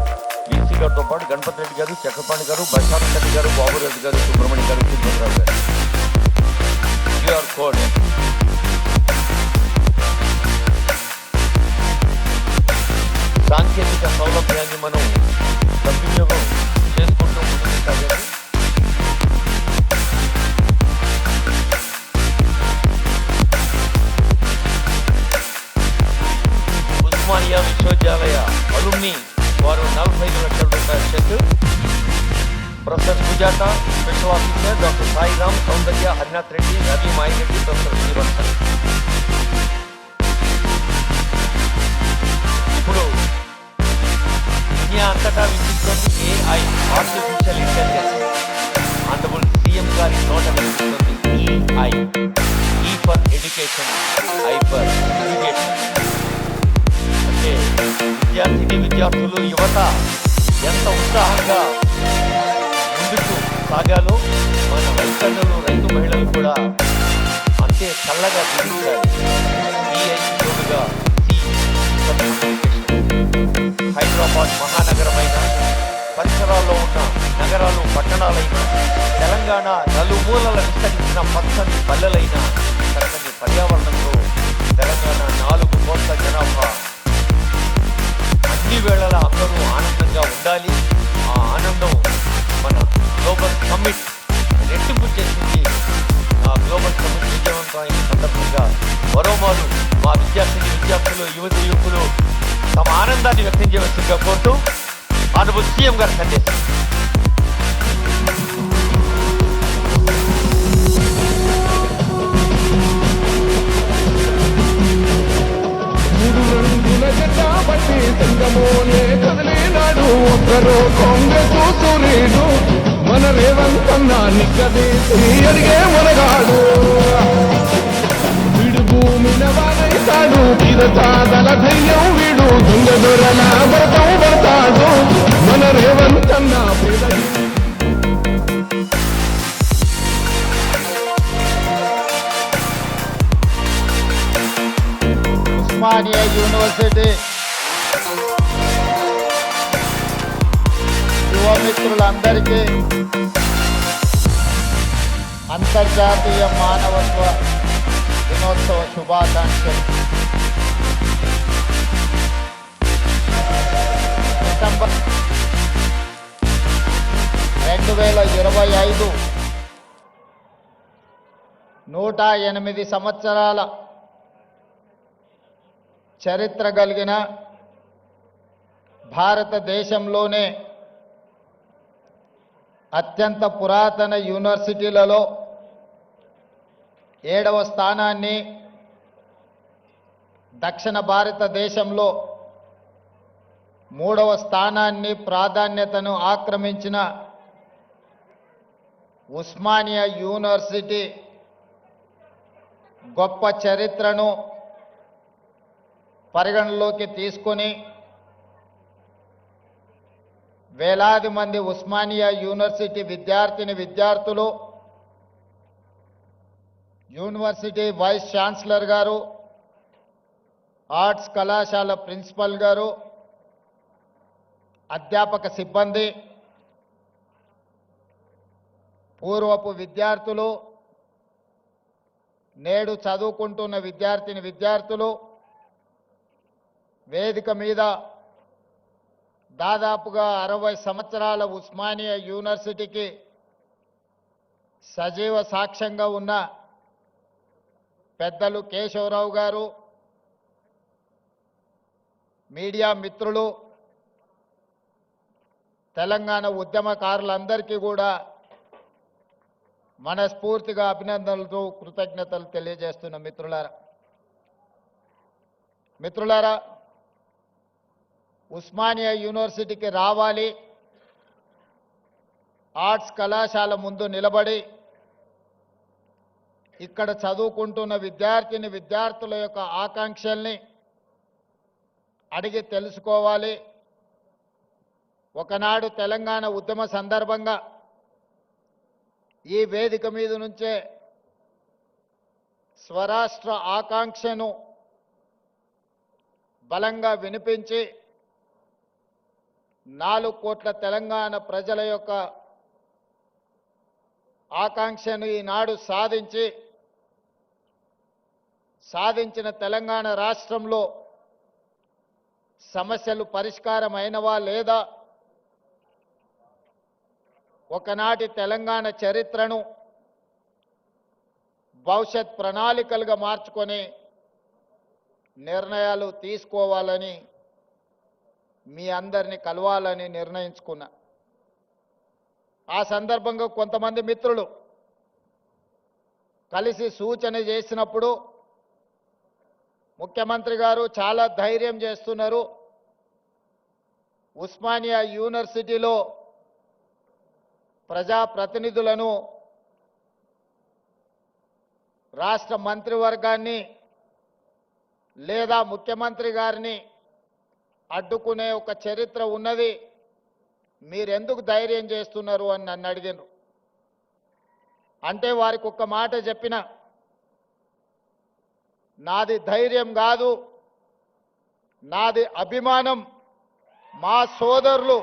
బీసీ గారితో పాటు గణపతి రెడ్డి గారు, చక్రపాణి గారు, బషారత్ రెడ్డి గారు, బాబురెడ్డి గారు, సుబ్రహ్మణ్యం గారు, సుబ్రహ్మణ్యరావు గారు. క్యూఆర్ కోడ్ సాంకేతిక సౌలభ్యాన్ని మనం సద్వినియోగం చేసుకుంటూ ముందుకు సాగాలి. ఉస్మానియా విశ్వవిద్యాలయ అలుమ్ని వారు 45 లక్షల రూపాయల cheque. Professor Sujatha, special officer doctor Sairam, Soundarya, Harinath Reddy, Ravi Mayireddy, professor Srivardhan. ఇప్పుడు దునియా అంతటా వినిపిస్తుంది AI, artificial intelligence. Honourable CM గారి నోట వినిపిస్తుంది EI, E for education, I for education. అంటే విద్యార్థులు, యువత ఎంత ఉత్సాహంగా ముందుకు సాగాలో మన రైతన్నలు, రైతు మహిళలు కూడా అంతే చల్లగా జీవించాలి. EI తోడుగా C ఫర్ ఎడ్యుకేషన్. హైదరాబాద్ మహానగరమైన, పరిసరాల్లో ఉన్న నగరాలు, పట్టణాలైన, తెలంగాణ నలుమూలల విస్తరించిన పచ్చని పల్లెలైన, చక్కని పర్యావరణంలో తెలంగాణ 4 కోట్ల జనాభా అన్ని వేళలా అందరూ ఆనందంగా ఉండాలి. ఆ ఆనందం మన గ్లోబల్ సమ్మిట్ రెట్టింపు చేసింది. ఆ గ్లోబల్ సమ్మిట్ విజయవంతమైన సందర్భంగా మరోమారు మా విద్యార్థులు, యువకులు తమ ఆనందాన్ని వ్యక్తం చేయవలసిందిగా కోరుతూ ఆనరబుల్ సీఎం గారి సందేశం. బట్టి సంగమోలే కదిలినాడు ఒక్కరో కాంగ్రెస్ సూర్యుడు మన రేవంత్ అన్నా నిక్కదీసి అడిగే మునగాడు. వీడు భూమిన వానైతాడు, పిరచాదల ధైర్యం వీడు, దొంగ దొరల వ్రతం పడతాడు మన రేవంత్ అన్నా పేద. ఉస్మానియా యూనివర్సిటీ యువమిత్రులందరికీ అంతర్జాతీయ మానవత్వ దినోత్సవ శుభాకాంక్షలు. డిసెంబర్ 2025 108 సంవత్సరాల చరిత్ర కలిగిన భారతదేశంలోనే అత్యంత పురాతన యూనివర్సిటీలలో 7వ స్థానాన్ని, దక్షిణ భారతదేశంలో 3వ స్థానాన్ని ప్రాధాన్యతను ఆక్రమించిన ఉస్మానియా యూనివర్సిటీ గొప్ప చరిత్రను పరిగణలోకి తీసుకొని వేలాది మంది ఉస్మానియా యూనివర్సిటీ విద్యార్థులు, యూనివర్సిటీ వైస్ ఛాన్సలర్ గారు, ఆర్ట్స్ కళాశాల ప్రిన్సిపల్ గారు, అధ్యాపక సిబ్బంది, పూర్వపు విద్యార్థులు, నేడు చదువుకుంటున్న విద్యార్థులు, వేదిక మీద దాదాపుగా 60 సంవత్సరాల ఉస్మానియా యూనివర్సిటీకి సజీవ సాక్ష్యంగా ఉన్న పెద్దలు కేశవరావు గారు, మీడియా మిత్రులు, తెలంగాణ ఉద్యమకారులందరికీ కూడా మనస్ఫూర్తిగా అభినందనలతో కృతజ్ఞతలు తెలియజేస్తున్న మిత్రులారా, ఉస్మానియా యూనివర్సిటీకి రావాలి, ఆర్ట్స్ కళాశాల ముందు నిలబడి ఇక్కడ చదువుకుంటున్న విద్యార్థుల యొక్క ఆకాంక్షల్ని అడిగి తెలుసుకోవాలి. ఒకనాడు తెలంగాణ ఉద్యమ సందర్భంగా ఈ వేదిక మీద నుంచే స్వరాష్ట్ర ఆకాంక్షను బలంగా వినిపించి 4 కోట్ల తెలంగాణ ప్రజల యొక్క ఆకాంక్షను ఈనాడు సాధించిన తెలంగాణ రాష్ట్రంలో సమస్యలు పరిష్కారం అయినవా లేదా, ఒకనాటి తెలంగాణ చరిత్రను భవిష్యత్ ప్రణాళికలుగా మార్చుకొని నిర్ణయాలు తీసుకోవాలని మీ అందరినీ కలవాలని నిర్ణయించుకున్నా. ఆ సందర్భంగా కొంతమంది మిత్రులు కలిసి సూచన చేసినప్పుడు ముఖ్యమంత్రి గారు చాలా ధైర్యం చేస్తున్నారు, ఉస్మానియా యూనివర్సిటీలో ప్రజాప్రతినిధులను, రాష్ట్ర మంత్రివర్గాన్ని లేదా ముఖ్యమంత్రి గారిని అడ్డుకునే ఒక చరిత్ర ఉన్నది, మీరెందుకు ధైర్యం చేస్తున్నారు అని నన్ను అడిగారు. అంటే వారికి ఒక్క మాట చెప్పిన, నాది ధైర్యం కాదు, నాది అభిమానం. మా సోదరులు,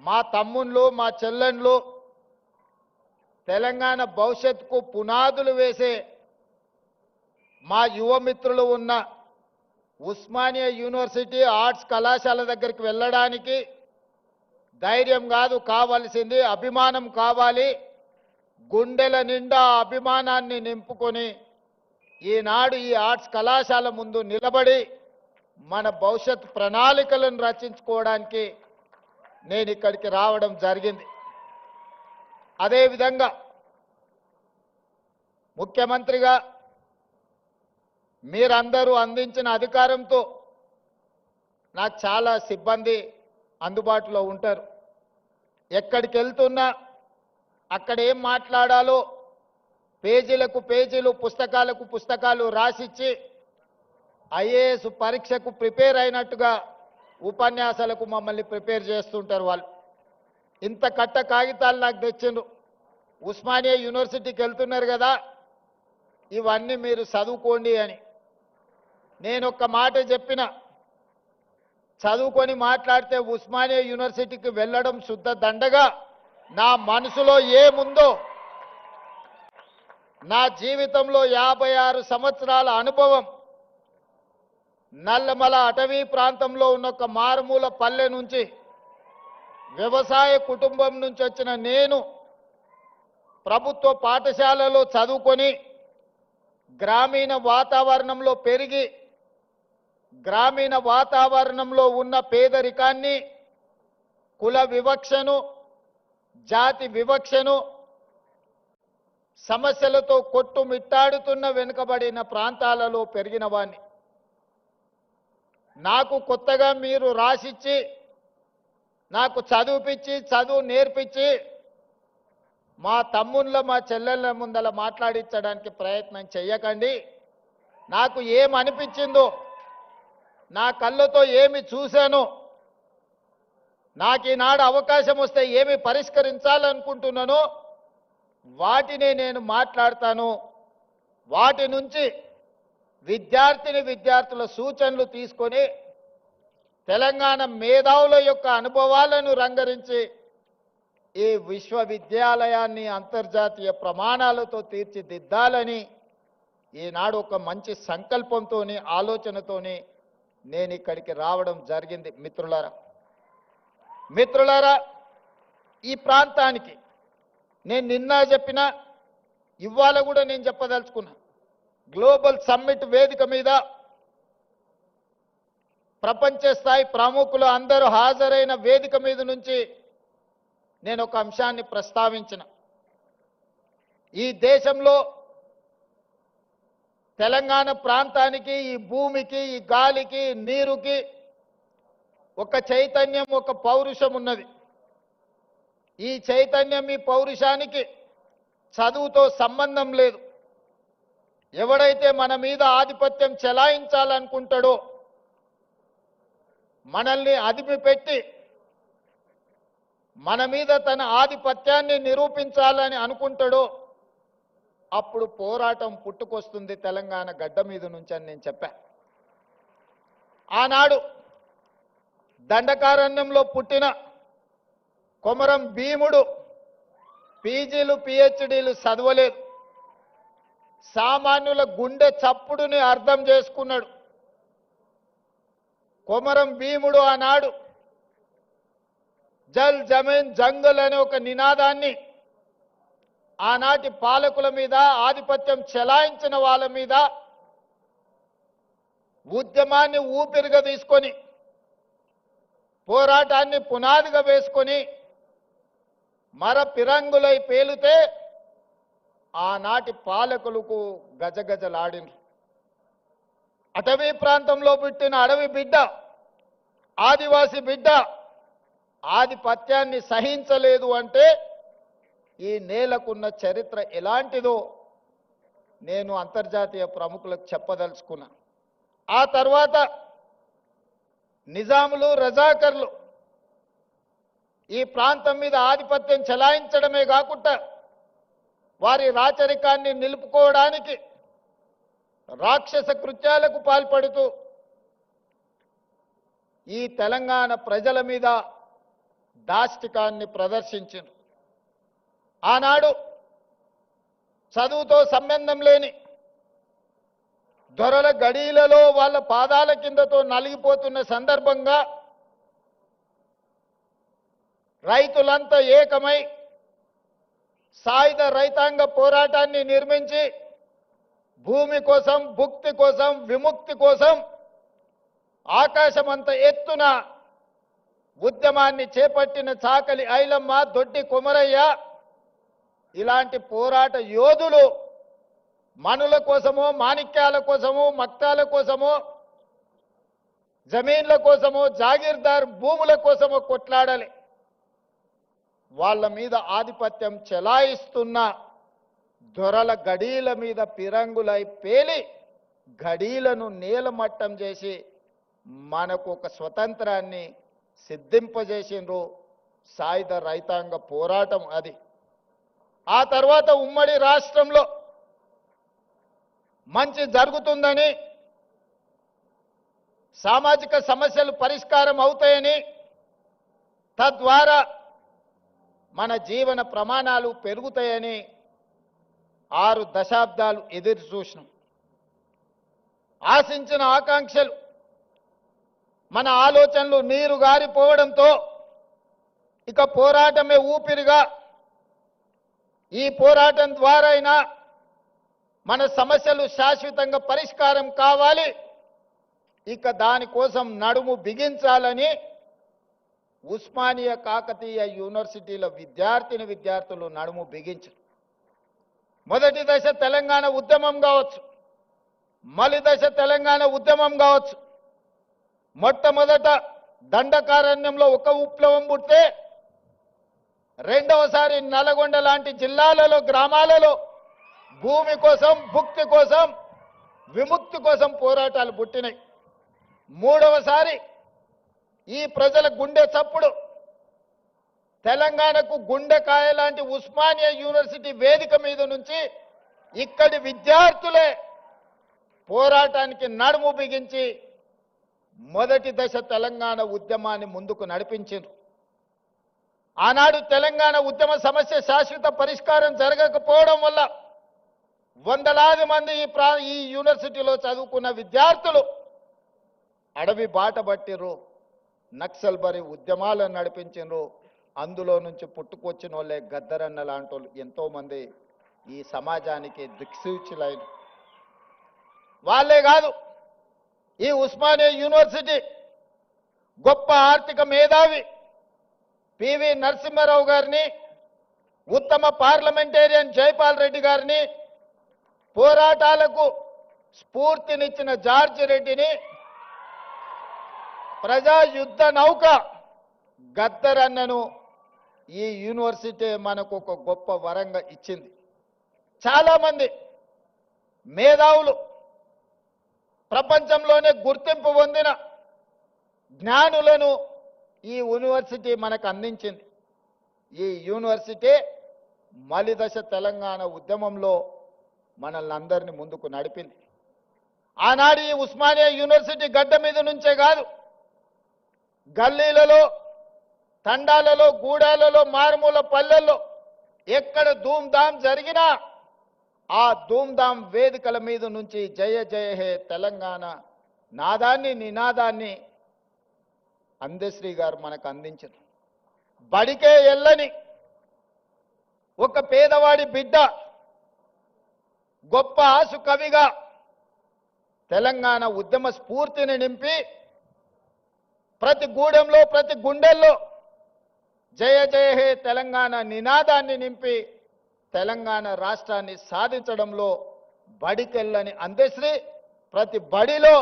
మా తమ్ముళ్ళు, మా చెల్లెండ్లు తెలంగాణ భవిష్యత్తుకు పునాదులు వేసే మా యువమిత్రులు ఉన్న ఉస్మానియా యూనివర్సిటీ ఆర్ట్స్ కళాశాల దగ్గరికి వెళ్ళడానికి ధైర్యం కాదు కావాల్సింది, అభిమానం కావాలి. గుండెల నిండా అభిమానాన్ని నింపుకొని ఈనాడు ఈ ఆర్ట్స్ కళాశాల ముందు నిలబడి మన భవిష్యత్ ప్రణాళికలను రచించుకోవడానికి నేను ఇక్కడికి రావడం జరిగింది. అదేవిధంగా ముఖ్యమంత్రిగా మీరందరూ అందించిన అధికారంతో నాకు చాలా సిబ్బంది అందుబాటులో ఉంటారు. ఎక్కడికి వెళ్తున్నా అక్కడ ఏం మాట్లాడాలో పేజీలకు పేజీలు, పుస్తకాలకు పుస్తకాలు రాసిచ్చి ఐఏఎస్ పరీక్షకు ప్రిపేర్ అయినట్టుగా ఉపన్యాసాలకు మమ్మల్ని ప్రిపేర్ చేస్తుంటారు వాళ్ళు. ఇంత కట్ట కాగితాలు నాకు తెచ్చిండ్రు. ఉస్మానియా యూనివర్సిటీకి వెళ్తున్నారు కదా, ఇవన్నీ మీరు చదువుకోండి అని. నేను ఒక్క మాట చెప్పిన, చదువుకొని మాట్లాడితే ఉస్మానియా యూనివర్సిటీకి వెళ్ళడం శుద్ధ దండగా. నా మనసులో ఏముందో, నా జీవితంలో 56 సంవత్సరాల అనుభవం, నల్లమల అటవీ ప్రాంతంలో ఉన్న ఒక మారుమూల పల్లె నుంచి, వ్యవసాయ కుటుంబం నుంచి వచ్చిన నేను ప్రభుత్వ పాఠశాలలో చదువుకొని గ్రామీణ వాతావరణంలో పెరిగి గ్రామీణ వాతావరణంలో ఉన్న పేదరికాన్ని, కుల వివక్షను, జాతి వివక్షను, సమస్యలతో కొట్టుమిట్టాడుతున్న వెనుకబడిన ప్రాంతాలలో పెరిగిన వాణ్ణి. నాకు కొత్తగా మీరు రాసిచ్చి, నాకు చదువుపిచ్చి, చదువు నేర్పించి మా తమ్ముళ్ళ మా చెల్లెళ్ళ ముందల మాట్లాడించడానికి ప్రయత్నం చెయ్యకండి. నాకు ఏమనిపించిందో, నా కళ్ళతో ఏమి చూశానో, నాకు ఈనాడు అవకాశం వస్తే ఏమి పరిష్కరించాలనుకుంటున్నానో వాటినే నేను మాట్లాడతాను. వాటి నుంచి విద్యార్థుల సూచనలు తీసుకొని తెలంగాణ మేధావుల యొక్క అనుభవాలను రంగరించి ఈ విశ్వవిద్యాలయాన్ని అంతర్జాతీయ ప్రమాణాలతో తీర్చిదిద్దాలని ఈనాడు ఒక మంచి సంకల్పంతోని, ఆలోచనతోని నేను ఇక్కడికి రావడం జరిగింది. మిత్రులారా, ఈ ప్రాంతానికి నేను నిన్న చెప్పిన ఇవాళ కూడా నేను చెప్పదలుచుకున్నా. గ్లోబల్ సమ్మిట్ వేదిక మీద ప్రపంచ స్థాయి ప్రముఖులు అందరూ హాజరైన వేదిక మీద నుంచి నేను ఒక అంశాన్ని ప్రస్తావించిన. ఈ దేశంలో తెలంగాణ ప్రాంతానికి, ఈ భూమికి, ఈ గాలికి, నీరుకి ఒక చైతన్యం, ఒక పౌరుషం ఉన్నది. ఈ చైతన్యం, ఈ పౌరుషానికి చదువుతో సంబంధం లేదు. ఎవడైతే మన మీద ఆధిపత్యం చెలాయించాలనుకుంటాడో, మనల్ని అదిమి పెట్టి మన మీద తన ఆధిపత్యాన్ని నిరూపించాలని అనుకుంటాడో అప్పుడు పోరాటం పుట్టుకొస్తుంది తెలంగాణ గడ్డ మీద నుంచి అని నేను చెప్పా. ఆనాడు దండకారణ్యంలో పుట్టిన కొమరం భీముడు పీజీలు పిహెచ్డీలు చదవలేదు. సామాన్యుల గుండె చప్పుడుని అర్థం చేసుకున్నాడు. కొమరం భీముడు ఆనాడు జల్ జమీన్ జంగల్ అనే ఒక నినాదాన్ని ఆనాటి పాలకుల మీద, ఆధిపత్యం చెలాయించిన వాళ్ళ మీద ఉద్యమాన్ని ఊపిరిగా తీసుకొని, పోరాటాన్ని పునాదిగా వేసుకొని మర పిరంగులై పేలితే ఆనాటి పాలకులకు గజగజలాడినరు. అటవీ ప్రాంతంలో పుట్టిన అడవి బిడ్డ, ఆదివాసి బిడ్డ ఆధిపత్యాన్ని సహించలేదు అంటే ఈ నేలకున్న చరిత్ర ఎలాంటిదో నేను అంతర్జాతీయ ప్రముఖులకు చెప్పదలుచుకున్నా. ఆ తర్వాత నిజాములు, రజాకర్లు ఈ ప్రాంతం మీద ఆధిపత్యం చెలాయించడమే కాకుండా వారి రాచరికాన్ని నిలుపుకోవడానికి రాక్షస కృత్యాలకు పాల్పడుతూ ఈ తెలంగాణ ప్రజల మీద దాష్టికాన్ని ప్రదర్శించారు. ఆనాడు చదువుతో సంబంధం లేని దొరల గడీలలో వాళ్ళ పాదాల కిందతో నలిగిపోతున్న సందర్భంగా రైతులంతా ఏకమై సాయుధ రైతాంగ పోరాటాన్ని నిర్మించి భూమి కోసం, భుక్తి కోసం, విముక్తి కోసం ఆకాశమంత ఎత్తున ఉద్యమాన్ని చేపట్టిన చాకలి ఐలమ్మ, దొడ్డి కొమరయ్య ఇలాంటి పోరాట యోధులు మనుల కోసమో, మాణిక్యాల కోసమో, మక్తాల కోసమో, జమీన్ల కోసమో, జాగీర్దార్ భూముల కోసమో కొట్లాడాలి. వాళ్ళ మీద ఆధిపత్యం చెలాయిస్తున్న దొరల గడీల మీద పిరంగులై పేలి గడీలను నేలమట్టం చేసి మనకు ఒక స్వతంత్రాన్ని సిద్ధింపజేసిండ్రు. సాయుధ రైతాంగ పోరాటం అది. ఆ తర్వాత ఉమ్మడి రాష్ట్రంలో మంచి జరుగుతుందని, సామాజిక సమస్యలు పరిష్కారం అవుతాయని, తద్వారా మన జీవన ప్రమాణాలు పెరుగుతాయని 6 దశాబ్దాలు ఎదురు చూసినాం. ఆశించిన ఆకాంక్షలు, మన ఆలోచనలు నీరు గారిపోవడంతో ఇక పోరాటమే ఊపిరిగా, ఈ పోరాటం ద్వారా అయినా మన సమస్యలు శాశ్వతంగా పరిష్కారం కావాలి, ఇక దానికోసం నడుము బిగించాలని ఉస్మానియా కాకతీయ యూనివర్సిటీల విద్యార్థులు నడుము బిగించారు. మొదటి దశ తెలంగాణ ఉద్యమం కావచ్చు, మలి దశ తెలంగాణ ఉద్యమం కావచ్చు. మొట్టమొదట దండకారణ్యంలో ఒక విప్లవం పుడితే రెండవసారి నల్గొండ లాంటి జిల్లాలలో, గ్రామాలలో భూమి కోసం, భుక్తి కోసం, విముక్తి కోసం పోరాటాలు పుట్టినాయి. మూడవసారి ఈ ప్రజల గుండె చప్పుడు తెలంగాణకు గుండెకాయ లాంటి ఉస్మానియా యూనివర్సిటీ వేదిక మీద నుంచి ఇక్కడి విద్యార్థులే పోరాటానికి నడుము బిగించి మొదటి దశ తెలంగాణ ఉద్యమాన్ని ముందుకు నడిపించారు. ఆనాడు తెలంగాణ ఉద్యమ సమస్య శాశ్వత పరిష్కారం జరగకపోవడం వల్ల వందలాది మంది ఈ యూనివర్సిటీలో చదువుకున్న విద్యార్థులు అడవి బాట పట్టిర్రు, నక్సల్ బరి ఉద్యమాలను నడిపించారు, అందులో నుంచి పుట్టుకొచ్చిన వాళ్ళే గద్దరన్న లాంటి వాళ్ళు ఎంతోమంది ఈ సమాజానికి దిక్సూచులైన వాళ్ళే కాదు. ఈ ఉస్మానియా యూనివర్సిటీ గొప్ప ఆర్థిక మేధావి పివి నరసింహారావు గారిని, ఉత్తమ పార్లమెంటేరియన్ జైపాల్ రెడ్డి గారిని, పోరాటాలకు స్ఫూర్తినిచ్చిన జార్జ్ రెడ్డిని, ప్రజా యుద్ధ నౌక గద్దరన్నను ఈ యూనివర్సిటీ మనకు ఒక గొప్ప వరంగా ఇచ్చింది. చాలామంది మేధావులు, ప్రపంచంలోనే గుర్తింపు పొందిన జ్ఞానులను ఈ యూనివర్సిటీ మనకు అందించింది. ఈ యూనివర్సిటీ మలిదశ తెలంగాణ ఉద్యమంలో మనల్ని అందరినీ ముందుకు నడిపింది. ఆనాడు ఈ ఉస్మానియా యూనివర్సిటీ గడ్డ మీద నుంచే కాదు, గల్లీలలో, తండాలలో, గూడాలలో, మారుమూల పల్లెల్లో ఎక్కడ ధూమ్ధాం జరిగినా ఆ ధూమ్ధాం వేదికల మీద నుంచి జయ జయ హే తెలంగాణ నాదాన్ని, నినాదాన్ని అందశ్రీ గారు మనకు అందించారు. బడికే ఎల్లని ఒక పేదవాడి బిడ్డ గొప్ప ఆసు కవిగా తెలంగాణ ఉద్యమ స్ఫూర్తిని నింపి ప్రతి గూడెంలో, ప్రతి గుండెల్లో జయ జయ హే తెలంగాణ నినాదాన్ని నింపి తెలంగాణ రాష్ట్రాన్ని సాధించడంలో బడికెళ్ళని అందశ్రీ ప్రతి బడిలో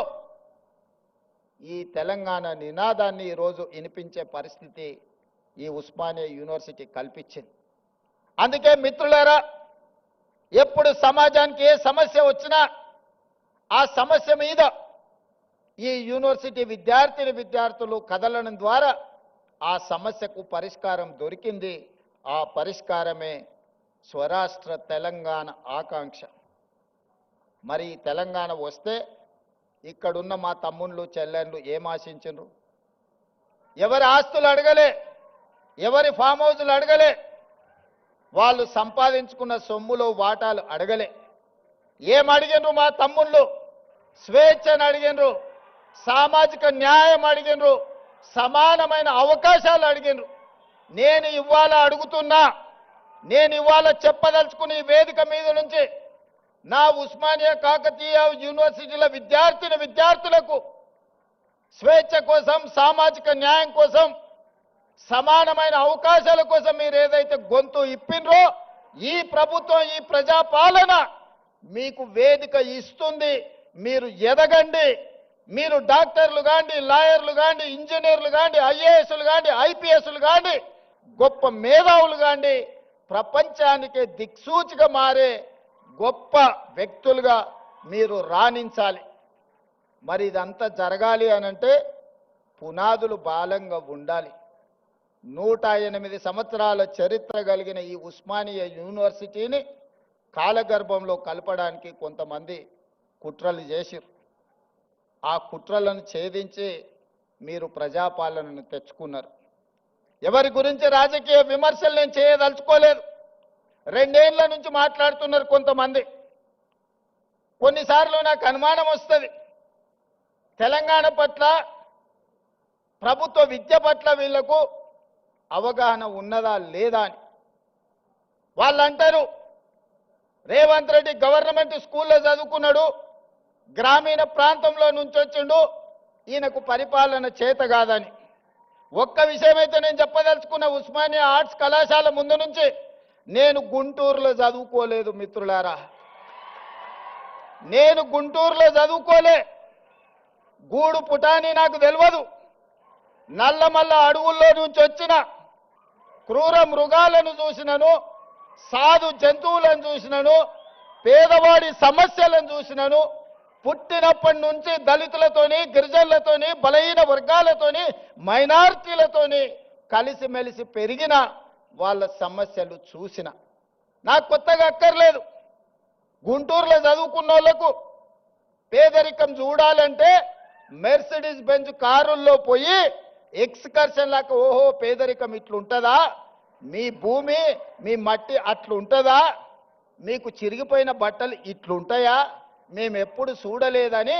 ఈ తెలంగాణ నినాదాన్ని ఈరోజు వినిపించే పరిస్థితి ఈ ఉస్మానియా యూనివర్సిటీ కల్పించింది. అందుకే మిత్రులారా, ఎప్పుడు సమాజానికి ఏ సమస్య వచ్చినా ఆ సమస్య మీద ఈ యూనివర్సిటీ విద్యార్థులు కదలడం ద్వారా ఆ సమస్యకు పరిష్కారం దొరికింది. ఆ పరిష్కారమే స్వరాష్ట్ర తెలంగాణ ఆకాంక్ష. మరి తెలంగాణ వస్తే ఇక్కడున్న మా తమ్ముళ్ళు చెల్లెళ్ళు ఏం ఆశించరు? ఎవరి ఆస్తులు అడగలే, ఎవరి ఫామ్ హౌజులు అడగలే, వాళ్ళు సంపాదించుకున్న సొమ్ములో వాటాలు అడగలే. ఏం అడిగినరు మా తమ్ముళ్ళు? స్వేచ్ఛను అడిగినరు, సామాజిక న్యాయం అడిగినరు, సమానమైన అవకాశాలు అడిగినరు. నేను ఇవాళ అడుగుతున్నా, నేను ఇవాళ చెప్పదలుచుకుని ఈ వేదిక మీద నుంచి నా ఉస్మానియా కాకతీయ యూనివర్సిటీల విద్యార్థులకు స్వేచ్ఛ కోసం, సామాజిక న్యాయం కోసం, సమానమైన అవకాశాల కోసం మీరు ఏదైతే గొంతు ఇప్పినరో ఈ ప్రభుత్వం, ఈ ప్రజాపాలన మీకు వేదిక ఇస్తుంది. మీరు ఎదగండి. మీరు డాక్టర్లు కాండి, లాయర్లు కాండి, ఇంజనీర్లు కాండి, ఐఏఎస్లు కాండి, ఐపీఎస్లు కాండి, గొప్ప మేధావులు కాండి, ప్రపంచానికే దిక్సూచిగా మారే గొప్ప వ్యక్తులుగా మీరు రాణించాలి. మరి ఇదంతా జరగాలి అనంటే పునాదులు బలంగా ఉండాలి. 108 సంవత్సరాల చరిత్ర కలిగిన ఈ ఉస్మానియా యూనివర్సిటీని కాలగర్భంలో కలపడానికి కొంతమంది కుట్రలు చేసిరు. ఆ కుట్రలను ఛేదించి మీరు ప్రజాపాలనను తెచ్చుకున్నారు. ఎవరి గురించి రాజకీయ విమర్శలు నేను చేయదలుచుకోలేదు. 2 ఏళ్ల నుంచి మాట్లాడుతున్నారు కొంతమంది. కొన్నిసార్లు నాకు అనుమానం వస్తుంది, తెలంగాణ పట్ల, ప్రభుత్వ విద్య పట్ల వీళ్లకు అవగాహన ఉన్నదా లేదా అని. వాళ్ళు అంటారు రేవంత్ రెడ్డి గవర్నమెంట్ స్కూల్లో చదువుకున్నాడు, గ్రామీణ ప్రాంతంలో నుంచి వచ్చిండు, ఈయనకు పరిపాలన చేత కాదని. ఒక్క విషయమైతే నేను చెప్పదలుచుకున్న, ఉస్మానియా ఆర్ట్స్ కళాశాల ముందు నుంచి నేను గుంటూరులో చదువుకోలేదు మిత్రులారా. నేను గుంటూరులో చదువుకోలే. గూడు పుటాని నాకు తెలియదు. నల్లమల్ల అడవుల్లో నుంచి వచ్చిన క్రూర మృగాలను చూసినను, సాధు జంతువులను చూసినను, పేదవాడి సమస్యలను చూసినను. పుట్టినప్పటి నుంచి దళితులతోని, గిరిజనులతోని, బలహీన వర్గాలతోని, మైనారిటీలతోని కలిసిమెలిసి పెరిగిన వాళ్ళ సమస్యలు చూసిన. నాకు కొత్తగా అక్కర్లేదు. గుంటూరులో చదువుకున్న వాళ్ళకు పేదరికం చూడాలంటే మెర్సిడీస్ బెంజ్ కారుల్లో పోయి ఎక్స్కర్షన్ లాగా, ఓహో పేదరికం ఇట్లుంటుందా, మీ భూమి మీ మట్టి అట్లుంటుందా, మీకు చిరిగిపోయిన బట్టలు ఇట్లుంటాయా, మేము ఎప్పుడు చూడలేదని